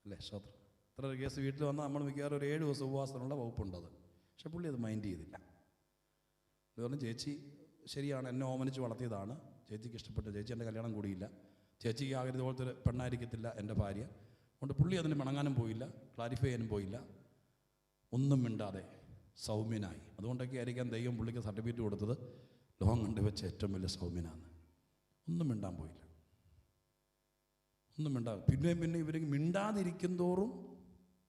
അല്ലേ? സ്തോത്രം. ഇത്ര ഒരു കേസ് വീട്ടിൽ വന്നാൽ നമ്മൾ മിക്കവാറും ഒരു 7 ദിവസം ഉപവാസത്തിനുള്ള വകുപ്പുണ്ടത്. പക്ഷെ പുള്ളി അത് മൈൻഡ് ചെയ്തില്ല. പറഞ്ഞു, ചേച്ചി ശരിയാണ്, എന്നെ ഓമനിച്ച് വളർത്തിയതാണ്, ചേച്ചിക്ക് ഇഷ്ടപ്പെട്ട, ചേച്ചി എൻ്റെ കല്യാണം കൂടിയില്ല, ചേച്ചിക്ക് ആകരുത് പോലത്തെ ഒരു പെണ്ണായിരിക്കത്തില്ല എൻ്റെ ഭാര്യ. അതുകൊണ്ട് പുള്ളി അതിന് പിണങ്ങാനും പോയില്ല, ക്ലാരിഫൈ ചെയ്യാനും പോയില്ല, ഒന്നും മിണ്ടാതെ സൗമ്യനായി. അതുകൊണ്ടൊക്കെ ആയിരിക്കാം ദൈവം പുള്ളിക്ക് സർട്ടിഫിക്കറ്റ് കൊടുത്തത് ലോകം കണ്ടു വെച്ച ഏറ്റവും വലിയ സൗമ്യനാണ്. ഒന്നും മിണ്ടാൻ പോയില്ല, ഒന്നും മിണ്ടാതെ. പിന്നെ ഇവർ മിണ്ടാതിരിക്കും തോറും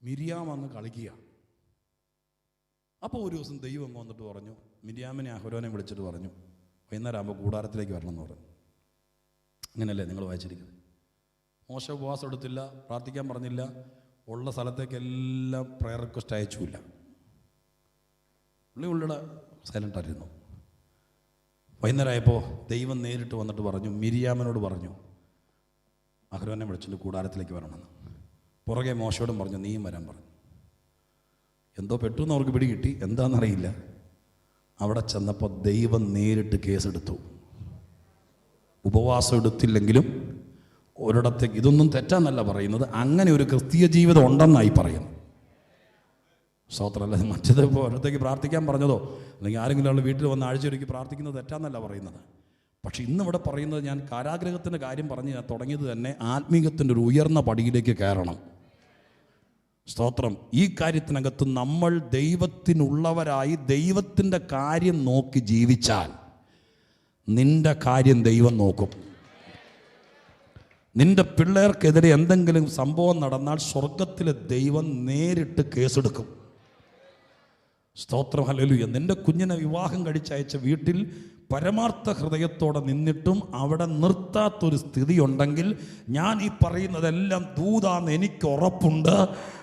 മിരിയാം വന്ന് കളിക്കുക. അപ്പോൾ ഒരു ദിവസം ദൈവം അങ്ങ് വന്നിട്ട് പറഞ്ഞു, മിരിയാമിനെ അഹരോനെ വിളിച്ചിട്ട് പറഞ്ഞു, വൈകുന്നേരം ആകുമ്പോൾ കൂടാരത്തിലേക്ക് വരണം എന്ന് പറഞ്ഞു. അങ്ങനെയല്ലേ നിങ്ങൾ വായിച്ചിരിക്കുന്നത്? മോശ ഉപവാസം എടുത്തില്ല, പ്രാർത്ഥിക്കാൻ പറഞ്ഞില്ല, ഉള്ള സ്ഥലത്തേക്കെല്ലാം പ്രയർ റിക്വസ്റ്റ് അയച്ചില്ല. ഉള്ളിയുടെ സൈലൻ്റായിരുന്നു. വൈകുന്നേരമായപ്പോൾ ദൈവം നേരിട്ട് വന്നിട്ട് പറഞ്ഞു, മിരിയാമനോട് പറഞ്ഞു അഹരോനെ വിളിച്ചിട്ട് കൂടാരത്തിലേക്ക് വരണമെന്ന്. പുറകെ മോശയോടും പറഞ്ഞു നീയും വരാൻ പറഞ്ഞു. എന്തോ പെട്ടു എന്ന് അവർക്ക് പിടി കിട്ടി, എന്താണെന്നറിയില്ല. അവിടെ ചെന്നപ്പോൾ ദൈവം നേരിട്ട് കേസെടുത്തു. ഉപവാസം എടുത്തില്ലെങ്കിലും ഒരിടത്തേക്ക്, ഇതൊന്നും തെറ്റാന്നല്ല പറയുന്നത്, അങ്ങനെ ഒരു ക്രിസ്തീയ ജീവിതം ഉണ്ടെന്നായി പറയുന്നു. സ്തോത്രമല്ല. മറ്റേത് ഇപ്പോൾ ഒരിടത്തേക്ക് പ്രാർത്ഥിക്കാൻ പറഞ്ഞതോ അല്ലെങ്കിൽ ആരെങ്കിലും അവൾ വീട്ടിൽ വന്ന് ആഴ്ചയൊരുക്കി പ്രാർത്ഥിക്കുന്നത് തെറ്റാന്നല്ല പറയുന്നത്. പക്ഷെ ഇന്നിവിടെ പറയുന്നത്, ഞാൻ കാരാഗ്രഹത്തിൻ്റെ കാര്യം പറഞ്ഞ് ഞാൻ തുടങ്ങിയത് തന്നെ ആത്മീകത്തിൻ്റെ ഒരു ഉയർന്ന പടിയിലേക്ക് കയറണം. സ്തോത്രം. ഈ കാര്യത്തിനകത്ത് നമ്മൾ ദൈവത്തിനുള്ളവരായി ദൈവത്തിൻ്റെ കാര്യം നോക്കി ജീവിച്ചാൽ നിന്റെ കാര്യം ദൈവം നോക്കും. നിന്റെ പിള്ളേർക്കെതിരെ എന്തെങ്കിലും സംഭവം നടന്നാൽ സ്വർഗത്തിലെ ദൈവം നേരിട്ട് കേസെടുക്കും. സ്തോത്രം. ഹല്ലേലൂയ. നിന്റെ കുഞ്ഞിനെ വിവാഹം കഴിച്ചയച്ച വീട്ടിൽ പരമാർത്ഥ ഹൃദയത്തോടെ നിന്നിട്ടും അവിടെ നിർത്താത്തൊരു സ്ഥിതി ഉണ്ടെങ്കിൽ ഞാൻ ഈ പറയുന്നതെല്ലാം ദൂതാന്ന് എനിക്ക് ഉറപ്പുണ്ട്.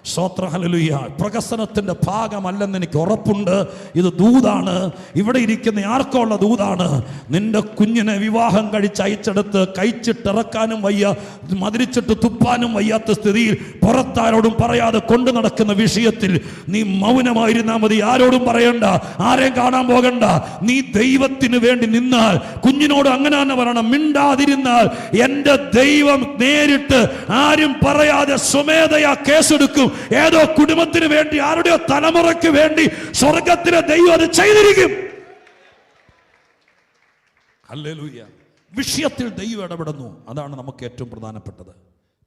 സ്തോത്രം. ഹല്ലേലൂയ. പ്രഹസനത്തിൻ്റെ ഭാഗമല്ലെന്ന് എനിക്ക് ഉറപ്പുണ്ട്. ഇത് ദൂതാണ്. ഇവിടെ ഇരിക്കുന്ന ആർക്കുള്ള ദൂതാണ്? നിന്റെ കുഞ്ഞിനെ വിവാഹം കഴിച്ചയച്ചെടുത്ത് കഴിച്ചിട്ടിറക്കാനും വയ്യ, മതിരിച്ചിട്ട് തുപ്പാനും വയ്യാത്ത സ്ഥിതിയിൽ പുറത്താരോടും പറയാതെ കൊണ്ടു നടക്കുന്ന വിഷയത്തിൽ നീ മൗനമായിരുന്നാൽ മതി. ആരോടും പറയണ്ട, ആരെയും കാണാൻ പോകണ്ട. നീ ദൈവത്തിന് വേണ്ടി നിന്നാൽ, കുഞ്ഞിനോട് അങ്ങനെ തന്നെ പറയണം, മിണ്ടാതിരുന്നാൽ എൻ്റെ ദൈവം നേരിട്ട് ആരും പറയാതെ സ്വമേധയാ കേസെടുക്കും. ഏതോ കുടുംബത്തിന് വേണ്ടി, ആരുടെയോ തലമുറയ്ക്ക് വേണ്ടി സ്വർഗത്തിലെ ദൈവം അത് ചെയ്തിരിക്കും. ഹല്ലേലൂയ. വിഷയത്തിൽ ദൈവം ഇടപെടുന്നു. അതാണ് നമുക്ക് ഏറ്റവും പ്രധാനപ്പെട്ടത്.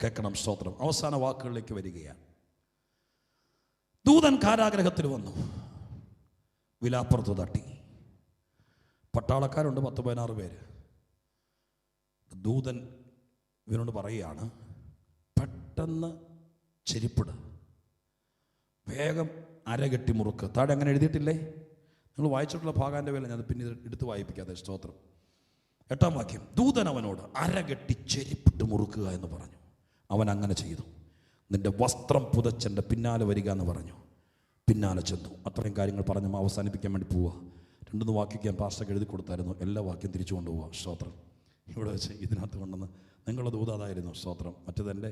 കേൾക്കണം. സ്തോത്രം. അവസാന വാക്കുകളിലേക്ക് വരികയാണ്. ദൂതൻ കാരാഗ്രഹത്തിൽ വന്നു, വിലാപ്പുറത്ത് തട്ടി. പട്ടാളക്കാരുണ്ട് 10-16 പേര്. ദൂതൻ ഇവനോട് പറയുകയാണ്, പെട്ടെന്ന് ചെരിപ്പിട്, വേഗം അരകെട്ടി മുറുക്ക്. താഴെ അങ്ങനെ എഴുതിയിട്ടില്ലേ? നിങ്ങൾ വായിച്ചിട്ടുള്ള ഭാഗാൻ്റെ പേരിൽ ഞാൻ പിന്നെ എടുത്ത് വായിപ്പിക്കാതെ. സ്തോത്രം. 8-ാം വാക്യം. ദൂതൻ അവനോട് അരകെട്ടി ചെരിപ്പിട്ട് മുറുക്കുക എന്ന് പറഞ്ഞു. അവൻ അങ്ങനെ ചെയ്തു. നിന്റെ വസ്ത്രം പുതച്ചെൻ്റെ പിന്നാലെ വരിക എന്ന് പറഞ്ഞു. പിന്നാലെ ചെന്നു. അത്രയും കാര്യങ്ങൾ പറഞ്ഞ് അവസാനിപ്പിക്കാൻ വേണ്ടി പോവുക. 2 വാക്യം പാസ്റ്റർക്ക് എഴുതി കൊടുത്തായിരുന്നു. എല്ലാ വാക്യം തിരിച്ചു കൊണ്ടുപോവുക. സ്തോത്രം. ഇവിടെ വെച്ച് ഇതിനകത്ത് കൊണ്ടുവന്ന് നിങ്ങളുടെ ദൂതാതായിരുന്നു. സ്തോത്രം. മറ്റേത്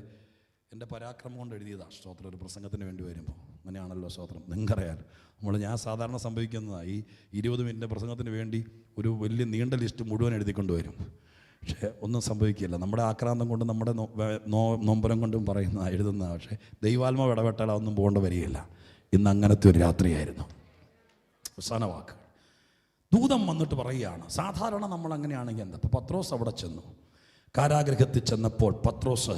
എൻ്റെ പരാക്രമം കൊണ്ട് എഴുതിയതാണ്. സ്തോത്രം. ഒരു പ്രസംഗത്തിന് വേണ്ടി വരുമ്പോൾ അങ്ങനെയാണല്ലോ. സ്തോത്രം. നിങ്ങൾക്കറിയാൻ ഞാൻ സാധാരണ സംഭവിക്കുന്നതാണ്, ഈ 20 മിനിറ്റ് പ്രസംഗത്തിന് വേണ്ടി ഒരു വലിയ നീണ്ട ലിസ്റ്റ് മുഴുവൻ എഴുതിക്കൊണ്ട് വരും. പക്ഷേ ഒന്നും സംഭവിക്കില്ല. നമ്മുടെ ആക്രാന്തം കൊണ്ട്, നമ്മുടെ നൊമ്പരം കൊണ്ടും പറയുന്ന എഴുതുന്ന. പക്ഷേ ദൈവാത്മാവ് ഇടപെട്ടാൽ അതൊന്നും പോകേണ്ട വരികയില്ല. ഇന്ന് അങ്ങനത്തെ ഒരു രാത്രിയായിരുന്നു. അവസാന വാക്ക്. ദൂതം വന്നിട്ട് പറയുകയാണ്. സാധാരണ നമ്മൾ അങ്ങനെയാണെങ്കിൽ എന്താ? അപ്പോൾ പത്രോസ് അവിടെ ചെന്നു. കാരാഗ്രഹത്തിൽ ചെന്നപ്പോൾ പത്രോസ്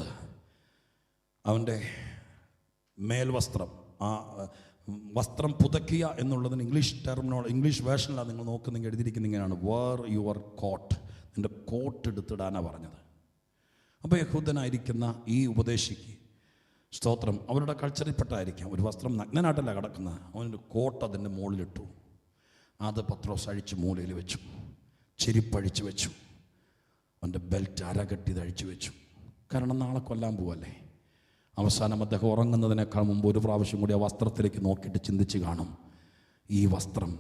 അവൻ്റെ മേൽവസ്ത്രം, ആ വസ്ത്രം പുതയ്ക്കുക എന്നുള്ളതിന് ഇംഗ്ലീഷ് വേർഷനിലാണ് നിങ്ങൾ നോക്കുന്നെങ്കിൽ എഴുതിയിരിക്കുന്ന ഇങ്ങനെയാണ്, വേർ യുവർ കോട്ട്. നിൻ്റെ കോട്ട് എടുത്തിടാനാണ് പറഞ്ഞത്. അപ്പോൾ യഹൂദനായിരിക്കുന്ന ഈ ഉപദേശിക്ക്, സ്തോത്രം, അവരുടെ കൾച്ചറിൽപ്പെട്ടായിരിക്കാം, ഒരു വസ്ത്രം നഗ്നനായിട്ടല്ല കിടക്കുന്നത്. അവനൊരു കോട്ട് അതിൻ്റെ മുകളിലിട്ടു. അത് പത്രോസ് അഴിച്ച് മൂലയിൽ വെച്ചു. ചെരിപ്പഴിച്ച് വെച്ചു. അവൻ്റെ ബെൽറ്റ് അരകെട്ടി അഴിച്ചു വെച്ചു. കാരണം നാളെ കൊല്ലാൻ പോവല്ലേ. അവസാനം അദ്ദേഹം ഉറങ്ങുന്നതിനേക്കാൾ മുമ്പ് ഒരു പ്രാവശ്യം കൂടി ആ വസ്ത്രത്തിലേക്ക് നോക്കിയിട്ട് ചിന്തിച്ച് കാണും, ഈ വസ്ത്രം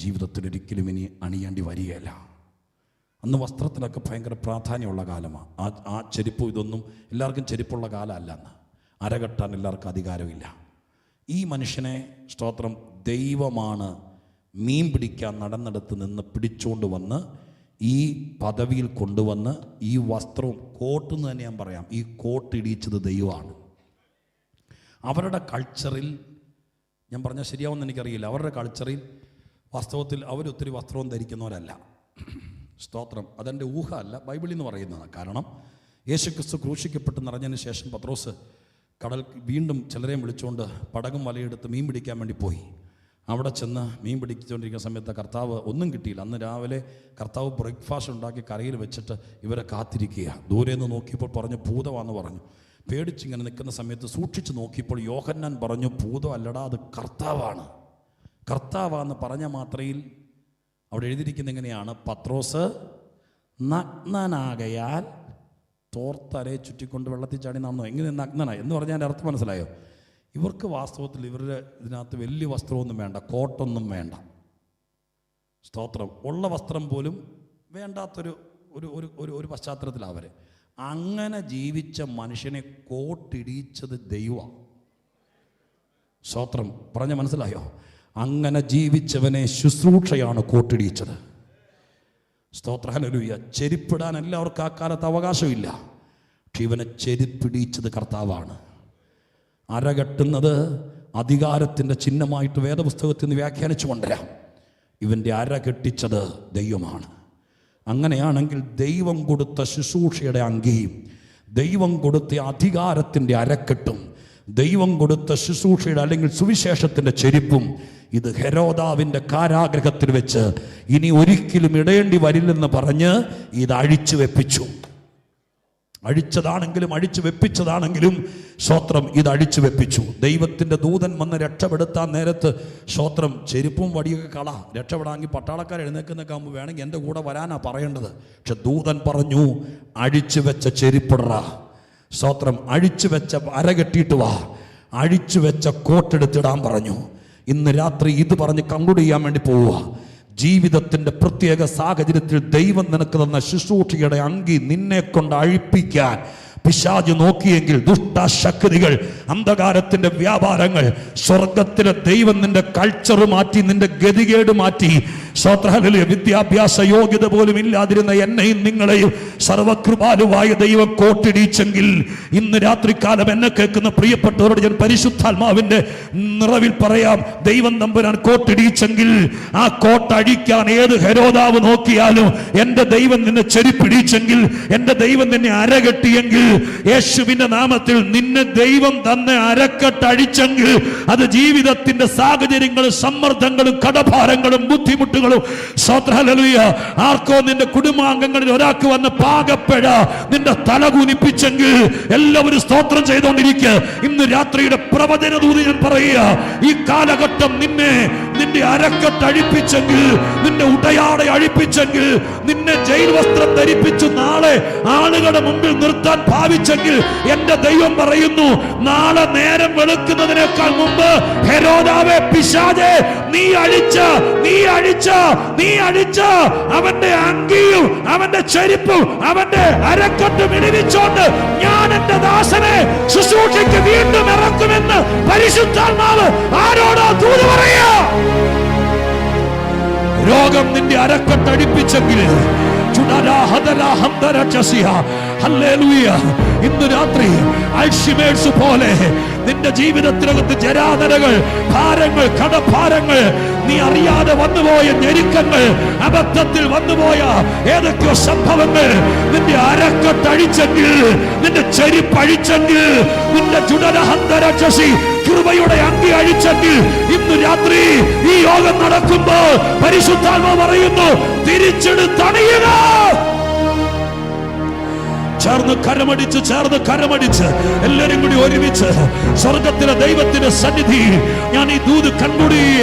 ജീവിതത്തിൽ ഒരിക്കലും ഇനി അണിയേണ്ടി വരികയില്ല. അന്ന് വസ്ത്രത്തിനൊക്കെ ഭയങ്കര പ്രാധാന്യമുള്ള കാലമാണ്. ആ ചെരുപ്പ് ഇതൊന്നും എല്ലാവർക്കും ചെരുപ്പുള്ള കാലമല്ല. അന്ന് അരകെട്ടാൻ എല്ലാവർക്കും അധികാരമില്ല. ഈ മനുഷ്യനെ, സ്തോത്രം, ദൈവമാണ് മീൻ പിടിക്കാൻ നടന്നെടുത്ത് നിന്ന് പിടിച്ചുകൊണ്ട് വന്ന് ഈ പദവിയിൽ കൊണ്ടുവന്ന് ഈ വസ്ത്രവും കോട്ടെന്ന് തന്നെ ഞാൻ പറയാം, ഈ കോട്ട് ഇടിച്ചത് ദൈവമാണ്. അവരുടെ കൾച്ചറിൽ, ഞാൻ പറഞ്ഞാൽ ശരിയാവുമെന്ന് എനിക്കറിയില്ല, അവരുടെ കൾച്ചറിൽ വാസ്തവത്തിൽ അവരൊത്തിരി വസ്ത്രവും ധരിക്കുന്നവരല്ല. സ്തോത്രം. അതെൻ്റെ ഊഹമല്ല, ബൈബിളിൽ നിന്ന് പറയുന്നതാണ്. കാരണം യേശുക്രിസ്തു ക്രൂശിക്കപ്പെട്ട് നിറഞ്ഞതിന് ശേഷം പത്രോസ് കടൽ വീണ്ടും ചിലരെയും വിളിച്ചുകൊണ്ട് പടകും വലയെടുത്ത് മീൻ പിടിക്കാൻ വേണ്ടി പോയി. അവിടെ ചെന്ന് മീൻ പിടിച്ചുകൊണ്ടിരിക്കുന്ന സമയത്ത് കർത്താവ് ഒന്നും കിട്ടിയില്ല. അന്ന് രാവിലെ കർത്താവ് ബ്രേക്ക്ഫാസ്റ്റ് ഉണ്ടാക്കി കരയിൽ വെച്ചിട്ട് ഇവരെ കാത്തിരിക്കുക. ദൂരെ നിന്ന് നോക്കിയപ്പോൾ പറഞ്ഞു ഭൂതമാണെന്ന് പറഞ്ഞു. പേടിച്ചിങ്ങനെ നിൽക്കുന്ന സമയത്ത് സൂക്ഷിച്ച് നോക്കിയപ്പോൾ യോഹന്നാൻ പറഞ്ഞു, ഭൂതം അല്ലടാ, അത് കർത്താവാണ്. കർത്താവാന്ന് പറഞ്ഞ മാത്രയിൽ അവിടെ എഴുതിയിരിക്കുന്ന എങ്ങനെയാണ്, പത്രോസ് നഗ്നനാകയാൽ തോർത്തരെ ചുറ്റിക്കൊണ്ട് വെള്ളത്തിൽ ചാടി നടന്നു. എങ്ങനെ നഗ്നനായി എന്ന് പറഞ്ഞാൽ അർത്ഥം മനസ്സിലായോ? ഇവർക്ക് വാസ്തവത്തിൽ ഇവരുടെ ഇതിനകത്ത് വലിയ വസ്ത്രമൊന്നും വേണ്ട, കോട്ടൊന്നും വേണ്ട. സ്തോത്രം. ഉള്ള വസ്ത്രം പോലും വേണ്ടാത്തൊരു ഒരു ഒരു ഒരു പശ്ചാത്തലത്തിലാണ് അവർ. അങ്ങനെ ജീവിച്ച മനുഷ്യനെ കോട്ടിടിച്ചത് ദൈവമാണ്. സ്തോത്രം പറഞ്ഞ മനസ്സിലായോ? അങ്ങനെ ജീവിച്ചവനെ ശുശ്രൂഷയാണ് കോട്ടിടിച്ചത്. സ്തോത്ര ഹല്ലേലൂയ. ചെരിപ്പിടാൻ എല്ലാവർക്കും ആ കാലത്ത് അവകാശമില്ല. പക്ഷെ ഇവനെ ചെരിപ്പിടിച്ചത് കർത്താവാണ്. അരകെട്ടുന്നത് അധികാരത്തിൻ്റെ ചിഹ്നമായിട്ട് വേദപുസ്തകത്തിൽ നിന്ന് വ്യാഖ്യാനിച്ചു കൊണ്ടുവരാം. ഇവൻ്റെ അരകെട്ടിച്ചത് ദൈവമാണ്. അങ്ങനെയാണെങ്കിൽ ദൈവം കൊടുത്ത ശുശ്രൂഷയുടെ അങ്കിയും ദൈവം കൊടുത്ത അധികാരത്തിൻ്റെ അരക്കെട്ടും ദൈവം കൊടുത്ത ശുശ്രൂഷയുടെ അല്ലെങ്കിൽ സുവിശേഷത്തിൻ്റെ ചെരിപ്പും ഇത് ഹെരോദാവിൻ്റെ കാരാഗ്രഹത്തിൽ വെച്ച് ഇനി ഒരിക്കലും ഇടേണ്ടി വരില്ലെന്ന് പറഞ്ഞ് ഇത് അഴിച്ചു വെപ്പിച്ചു. അഴിച്ചതാണെങ്കിലും അഴിച്ചു വെപ്പിച്ചതാണെങ്കിലും സ്തോത്രം ഇത് അഴിച്ചു വെപ്പിച്ചു. ദൈവത്തിൻ്റെ ദൂതൻ വന്ന് രക്ഷപ്പെടുത്താൻ നേരത്ത് സ്തോത്രം ചെരുപ്പും വടിയൊക്കെ കള രക്ഷപ്പെടാമെങ്കിൽ പട്ടാളക്കാർ എഴുന്നേക്കുന്നൊക്കെ ആകുമ്പോൾ വേണമെങ്കിൽ എൻ്റെ കൂടെ വരാനാ പറയേണ്ടത്. പക്ഷെ ദൂതൻ പറഞ്ഞു അഴിച്ചു വെച്ച ചെരുപ്പിടറ. സ്തോത്രം അഴിച്ചു വെച്ച അരകെട്ടിയിട്ട് വാ, അഴിച്ചു വെച്ച കോട്ടെടുത്തിടാൻ പറഞ്ഞു. ഇന്ന് രാത്രി ഇത് പറഞ്ഞ് കൺക്ലൂഡ് ചെയ്യാൻ വേണ്ടി പോവുക. ജീവിതത്തിൻ്റെ പ്രത്യേക സാഹചര്യത്തിൽ ദൈവം നിനക്ക് തന്ന ശുശ്രൂഷയുടെ അങ്കി നിന്നെ കൊണ്ട് അഴിപ്പിക്കാൻ പിശാച് നോക്കിയെങ്കിൽ ദുഷ്ടശക്തികൾ, അന്ധകാരത്തിന്റെ വ്യാപാരങ്ങൾ, സ്വർഗത്തിലെ ദൈവം നിന്റെ കൾച്ചർ മാറ്റി, നിന്റെ ഗതികേട് മാറ്റി, സ്വത്രഹലിലെ വിദ്യാഭ്യാസ യോഗ്യത പോലും ഇല്ലാതിരുന്ന എന്നെയും നിങ്ങളെയും സർവകൃപാലുവായ ദൈവം കോട്ടിടിച്ചെങ്കിൽ ഇന്ന് രാത്രികാലം എന്നെ കേൾക്കുന്ന പ്രിയപ്പെട്ടവരോട് ഞാൻ പരിശുദ്ധാത്മാവിന്റെ നിറവിൽ പറയാം, ദൈവം തമ്പുരാൻ കോട്ടിടിച്ചെങ്കിൽ ആ കോട്ടഴിക്കാൻ ഏത് ഹെരോദാവ് നോക്കിയാലും എന്റെ ദൈവം നിന്നെ ചെരിപ്പിടിച്ചെങ്കിൽ, എന്റെ ദൈവം നിന്നെ അരകെട്ടിയെങ്കിൽ, യേശുവിന്റെ നാമത്തിൽ നിന്നെ ദൈവം തന്നെ അരക്കെട്ടഴിച്ചെങ്കിൽ അത് ജീവിതത്തിന്റെ സാഹചര്യങ്ങളും സമ്മർദ്ദങ്ങളും കടഭാരങ്ങളും ബുദ്ധിമുട്ടുകളും ആർക്കോ നിന്റെ കുടുംബാംഗങ്ങളിൽ ഒരാൾക്ക് വന്ന് പാകപ്പെട നിന്റെ തല കുനിപ്പിച്ചെങ്കിൽ എല്ലാവരും സ്തോത്രം ചെയ്തുകൊണ്ടിരിക്കുക. ഇന്ന് രാത്രിയുടെ പ്രവചന ദൂതി ഞാൻ പറയുക, ഈ കാലഘട്ടം നിന്റെ അരക്കെട്ടഴിപ്പിച്ചെങ്കിൽ, നിന്റെ ഉടയാടെ അഴിപ്പിച്ചെങ്കിൽ, നിന്നെ ജയിൽ വസ്ത്രം ധരിപ്പിച്ചു നാളെ ആളുകളുടെ മുമ്പിൽ നിർത്താൻ ഭാവിച്ചെങ്കിൽ എന്റെ ദൈവം പറയുന്നു, നാളെ നേരം വെളുക്കുന്നതിനേക്കാൾ മുമ്പ് ഹെരോദാവേ, പിശാചേ, നീ അഴിച്ച അവന്റെ അങ്കിയും അവന്റെ ചെരുപ്പും അവന്റെ അരക്കെട്ടും ഇടിവിച്ചോണ്ട് ഞാൻ എന്റെ ദാസനെ ശുശ്രൂഷയ്ക്ക് വീണ്ടും ഇറക്കുമെന്ന് പരിശുദ്ധാത്മാവ് ആരോടോ ദൂത് പറയാ. രോഗം നിന്റെ അരക്കെട്ടടിപ്പിച്ചെങ്കിൽ ഇന്ന് രാത്രി അൽഷിമേഴ്സ് പോലെ നിന്റെ ജീവിതത്തിനകത്ത് ജരാതരകൾ, ഭാരങ്ങൾ, കടഭാരങ്ങൾ, നീ അറിയാതെ വന്നുപോയ ഞെരുക്കങ്ങൾ, അബദ്ധത്തിൽ വന്നുപോയ ഏതൊക്കെയോ സംഭവങ്ങൾ നിന്റെ അരക്കെട്ടഴിച്ചെങ്കിൽ, നിന്റെ ചെരിപ്പഴിച്ചെങ്കിൽ, നിന്റെ ജുഡരഹന്തരക്ഷസി കൃപയുടെ അങ്കി അഴിച്ചെങ്കിൽ ഇന്ന് രാത്രി ഈ യോഗം നടക്കുമ്പോൾ പരിശുദ്ധാത്മാവ് പറയുന്നു, തിരിച്ചെടുത്തണിയുക. ചേർന്ന് കരമടിച്ച് എല്ലാരും കൂടി ഒരുമിച്ച് സ്വർഗത്തിലെ ദൈവത്തിന്റെ സന്നിധി ഞാൻ ഈ ദൂത് കണ്ടുപിടിയ.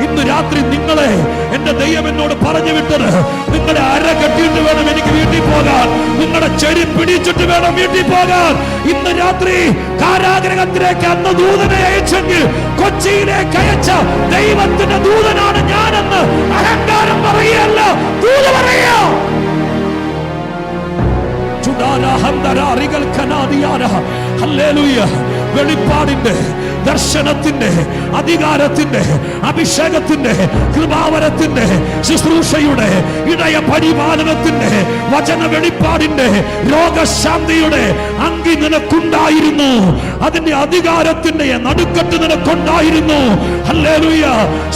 ഇന്ന് രാത്രി നിങ്ങളെ എന്റെ ദൈവം എന്നോട് പറഞ്ഞു വിട്ടത്, നിങ്ങളുടെ അര കെട്ടിയിട്ട് വേണം എനിക്ക് വീട്ടിൽ പോകാൻ, നിങ്ങളുടെ ചെടി പിടിച്ചിട്ട് വേണം വീട്ടിൽ പോകാൻ. ഇന്ന് രാത്രി കാരാഗ്രഹത്തിലേക്ക് അന്ന് ദൂതനെ അയച്ചെങ്കിൽ കൊച്ചിയിലേക്ക് അയച്ച ദൈവത്തിന്റെ ദൂതനാണ് ഞാനെന്ന് അഹങ്കാരം പറയല്ല, ദൂത് പറയാ. വെളിപ്പാടിന്റെ, ദർശനത്തിന്റെ, അധികാരത്തിന്റെ, അഭിഷേകത്തിന്റെ, കൃപാവരത്തിന്റെ, ശുശ്രൂഷയുടെ, ഇടയ പരിപാലനത്തിന്റെ, വചന വെളിപ്പാടിന്റെ, രോഗശാന്തിയുടെ അങ്കി നിനക്കുണ്ടായിരുന്നു. അതിന്റെ അധികാരത്തിന്റെ നടുക്കെട്ട് നിനക്കുണ്ടായിരുന്നു. ഹല്ലേലൂയ.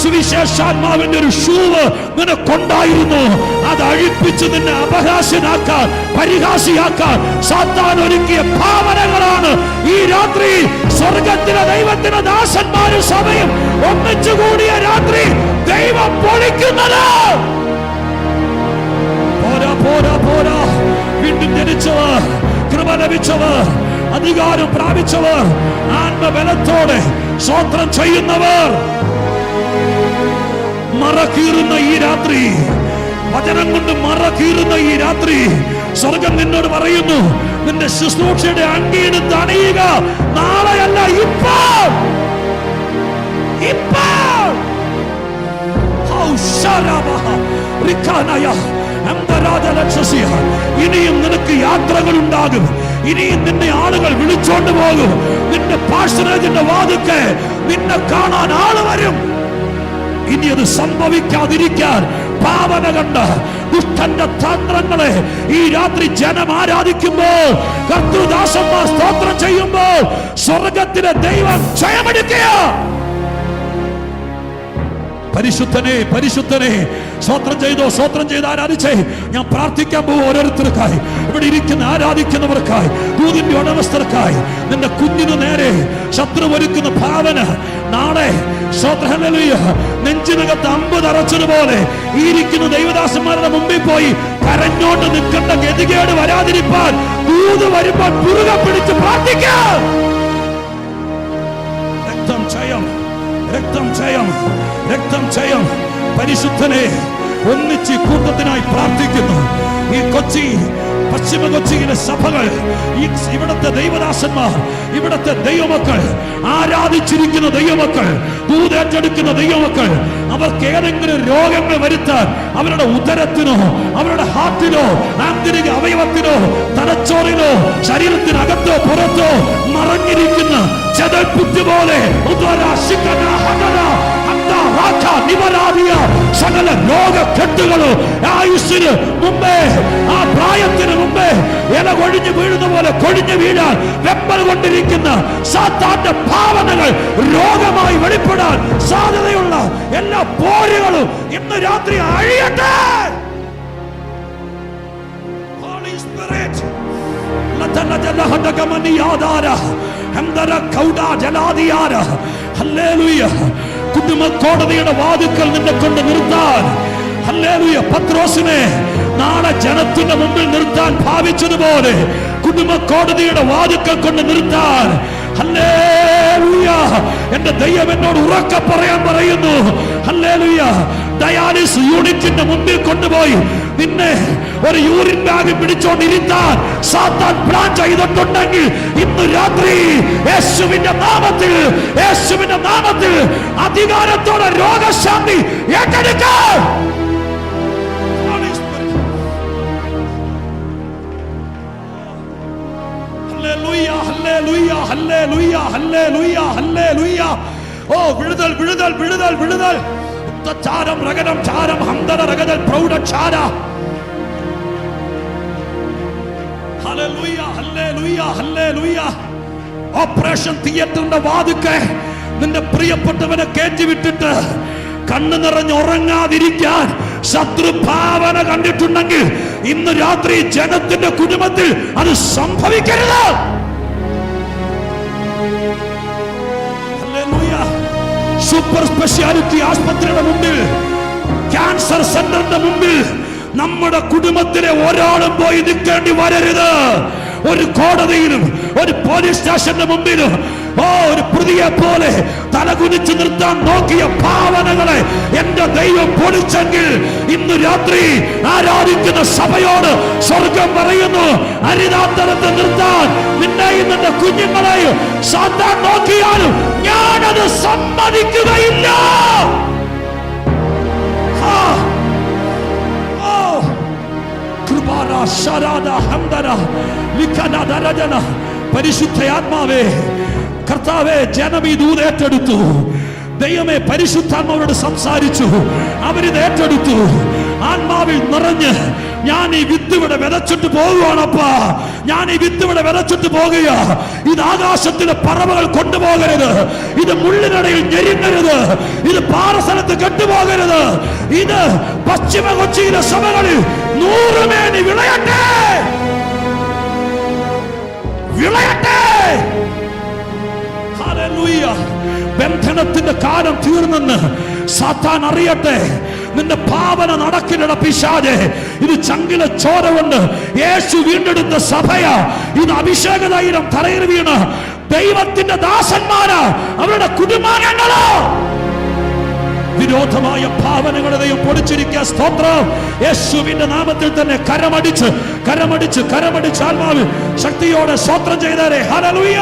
സുവിശേഷാത്മാവിന്റെ ഒരു ഷൂവ് നിനക്കുണ്ടായിരുന്നു. അത് അഴിപ്പിച്ച് നിന്നെ അപഹാസ്യനാക്കാൻ, പരിഹാസിയാക്കാൻ സാത്താൻ ഒരുക്കിയ ഭാവനകളാണ് ഈ രാത്രി സ്വർഗത്തിലെ ദൈവത്തിന്റെ ദാസന്മാരും സഭയും ഒന്നിച്ചുകൂടിയ രാത്രി ദൈവം പൊളിക്കുന്നത്. പോരാ. വീണ്ടും ജനിച്ചവർ, കൃപ ലഭിച്ചവർ, അധികാരം പ്രാപിച്ചവർ, ആത്മബലത്തോടെ സ്വോത്രം ചെയ്യുന്നവർ, മറകീറുന്ന ഈ രാത്രി, വചനം കൊണ്ട് മറകീറുന്ന ഈ രാത്രി സ്വർഗം നിന്നോട് പറയുന്നു, നിന്റെ ശുശ്രൂഷയുടെ അങ്കിയെടുത്ത് അണിയുക. നാളെയല്ല, ഇപ്പോൾ. ഇനിയും നിനക്ക് യാത്രകൾ ഉണ്ടാകും. ഇനിയും നിന്നെ ആളുകൾ വിളിച്ചോണ്ട് പോകും. നിന്റെ പാർശ്വരാജിന്റെ വാതുക്കെ നിന്നെ കാണാൻ ആള് വരും. ഇനി അത് സംഭവിക്കാതിരിക്കാൻ ഭാവന കണ്ട് ദുഷ്ടന്റെ തന്ത്രങ്ങളെ ഈ രാത്രി ജനം ആരാധിക്കുമ്പോൾ, കർത്തൃദാസന്മാർ സ്തോത്രം ചെയ്യുമ്പോൾ സ്വർഗത്തിലെ ദൈവം ജയമെടുക്കുക. പരിശുദ്ധനെ പരിശുദ്ധനെ സ്തോത്രം ചെയ്തോ, സ്തോത്രം ചെയ്ത് ആരാധിച്ചേ. ഞാൻ പ്രാർത്ഥിക്കാൻ പോകും ഓരോരുത്തർക്കായി, ഇവിടെ ഇരിക്കുന്ന ആരാധിക്കുന്നവർക്കായി, ദൂതിന്റെ ഉടമസ്ഥർക്കായി. നിന്റെ കുഞ്ഞിനു നേരെ ശത്രു ഒരുക്കുന്ന ഭാവന നാളെ നെഞ്ചിനകത്ത് അമ്പ് തറച്ചതുപോലെ ഈ ഇരിക്കുന്ന ദൈവദാസന്മാരുടെ മുമ്പിൽ പോയി കരഞ്ഞോണ്ട് നിൽക്കേണ്ട ഗതികേട് വരാതിരിപ്പാൻ ദൂത് വരുമ്പോൾ പുറുകെ പിടിച്ച് പ്രാർത്ഥിക്കാം. രക്തം ജയം, രക്തം ജയം, രക്തം ജയം. പരിശുദ്ധനെ ഒന്നിച്ച് കൂട്ടത്തിനായി പ്രാർത്ഥിക്കുന്നു. ഈ കൊച്ചി പശ്ചിമ കൊച്ചിയിലെ സഭകൾ, ഇവിടത്തെ ദൈവദാസന്മാർ, ഇവിടത്തെ ദൈവമക്കൾ, ആരാധിച്ചിരിക്കുന്ന ദൈവമക്കൾ, ദൂതേറ്റെടുക്കുന്ന ദൈവമക്കൾ, അവർക്ക് ഏതെങ്കിലും രോഗങ്ങൾ വരുത്താൻ അവരുടെ ഉദരത്തിനോ അവരുടെ ഹാർട്ടിനോ ആന്തരിക അവയവത്തിനോ തലച്ചോറിനോ ശരീരത്തിനകത്തോ പുറത്തോ മറഞ്ഞിരിക്കുന്ന ചെതൽപ്പുറ്റ് പോലെ സകല രോഗക്കെട്ടുകളോ ആയുസ്സിന് മുമ്പേ, ആ പ്രായത്തിന് മുമ്പേ ഇല കൊഴിഞ്ഞു വീഴുന്ന പോലെ കൊഴിഞ്ഞു വീഴാൻ വെമ്പൽ കൊണ്ടിരിക്കുന്ന സാത്താന്റെ ഭാവനകൾ രോഗമായി വെളിപ്പെടാൻ സാധ്യതയുള്ള എല്ലാ പോരുകളും ഇന്ന് രാത്രി അഴിയട്ടെ. Holy Spirit, കുടുംബ കോടതിയുടെ വാതിക്കൽ നിന്നെ കൊണ്ട് നിർത്താൻ, ഹല്ലേലൂയ, പത്രോസിനെ നാളെ ജനത്തിന്റെ മുമ്പിൽ നിർത്താൻ ഭാവിച്ചതുപോലെ കുടുംബ കോടതിയുടെ വാതിക്കൽ കൊണ്ട് നിർത്താൻ, ഹല്ലേലൂയ, എന്റെ ദൈവം എന്നോട് ഉറക്കെ പറയാൻ പറയുന്നു. ഹല്ലേലൂയ, ഡയാലിസിസ് യൂണിറ്റിന്റെ മുമ്പിൽ കൊണ്ടുപോയി നിന്നെ ഒരു യൂറിൻ ബാഗ് പിടിച്ചോണ്ടിരുത്താൻ സാത്താൻ പ്ലാൻ ചെയ്തിട്ടുണ്ടെങ്കിൽ ഇന്ന് രാത്രി യേശുവിന്റെ നാമത്തിൽ, യേശുവിന്റെ നാമത്തിൽ അധികാരത്തോടെ രോഗശാന്തി ഏറ്റെടുക്കാൻ. ഹല്ലേലൂയ, ഹല്ലേലൂയ, ഹല്ലേലൂയ, ഹല്ലേലൂയ, ഹല്ലേലൂയ. ഓ വിടുതൽ, വിടുതൽ, വിടുതൽ, വിടുതൽ. ചാരം രഗനം ചാരം ഹംദന രഗതൽ പ്രൗഢചാര. ഹല്ലേലൂയ, ഹല്ലേലൂയ, ഹല്ലേലൂയ. ഓപ്പറേഷൻ തിയേറ്ററിന്റെ വാതിക്കെ നിന്റെ പ്രിയപ്പെട്ടവനെ കയറ്റിവിട്ടിട്ട് കണ്ണു നിറഞ്ഞ് ഉറങ്ങാതിരിക്കാൻ ശത്രുഭാവന കണ്ടിട്ടുണ്ടെങ്കിൽ ഇന്ന് രാത്രി ജനത്തിന്റെ കുടുംബത്തിൽ അത് സംഭവിക്കരുത്. സൂപ്പർ സ്പെഷ്യാലിറ്റി ആശുപത്രിയുടെ മുമ്പിൽ, ക്യാൻസർ സെന്ററിന്റെ മുമ്പിൽ നമ്മുടെ കുടുംബത്തിലെ ഒരാളും പോയി നിൽക്കേണ്ടി വരരുത്. ഒരു കോടതിയിലും ഒരു പോലീസ് സ്റ്റേഷന്റെ മുമ്പിലും ഒരു പ്രതിയെ പോലെ തലകുനിച്ച് നിർത്താൻ നോക്കിയ ഭാവനകളെ എന്റെ ദൈവം പൊളിച്ചെങ്കിൽ ഇന്ന് രാത്രി ആരാധിക്കുന്ന സഭയോട് സ്വർഗം പറയുന്നു, അരിതാന്തരത്ത് നിർത്താൻ നിന്നെയും നിന്റെ കുഞ്ഞുങ്ങളെയും സാത്താൻ നോക്കിയാലും ഞാനത് സമ്മതിക്കുകയില്ല. പരിശുദ്ധയാത്മാവേ, കർത്താവേ, ജനം ഈ ദൂത് ഏറ്റെടുത്തു. ദൈവമേ, പരിശുദ്ധാത്മാവോട് സംസാരിച്ചു, അവരിത് ഏറ്റെടുത്തു. ആത്മാവിൽ നിറഞ്ഞ് ഞാൻ ഈ വിത്ത് ഇവിടെ വിതച്ചിട്ട് പോകുവാണപ്പാ, ഞാൻ ഈ വിത്ത് ഇവിടെ വിതച്ചിട്ട് പോകുക. ഇത് ആകാശത്തിലെ പറവകൾ കൊണ്ടുപോകരുത്, ഇത് മുള്ളിനിടയിൽ ഞെരുങ്ങരുത്, ഇത് പാറസ്ഥലത്ത് കെട്ടുപോകരുത്. ഇത് പശ്ചിമ കൊച്ചിയിലെ സഭകളിൽ 100 മേനി വിളയട്ടെ, വിളയട്ടെ. ഹല്ലേലൂയ. ബന്ധനത്തിന്റെ കാലം തീർന്നെന്ന് സാത്താൻ അറിയട്ടെ. നിന്റെ ഭാവന നടക്കില്ല പിശാചേ. ഇത് ചങ്കിലെ ചോര കൊണ്ട് യേശു വീണ്ടെടുത്ത സഭയാ. ഇത് അഭിഷേക തൈലം തലയിൽ വീണ് ദൈവത്തിന്റെ ദാസന്മാരാ, അവരുടെ കുടുംബാംഗങ്ങളാ. വിരോധമായ ഭാവനകളെ ദൈവം പൊടിച്ചിരിക്കുക. സ്തോത്രം. യേശുവിന്റെ നാമത്തിൽ തന്നെ കരമടിച്ച് കരമടിച്ച് കരമടിച്ച് ആത്മാവിൽ ശക്തിയോടെ സ്തോത്രം ചെയ്താലേ. ഹല്ലേലൂയ.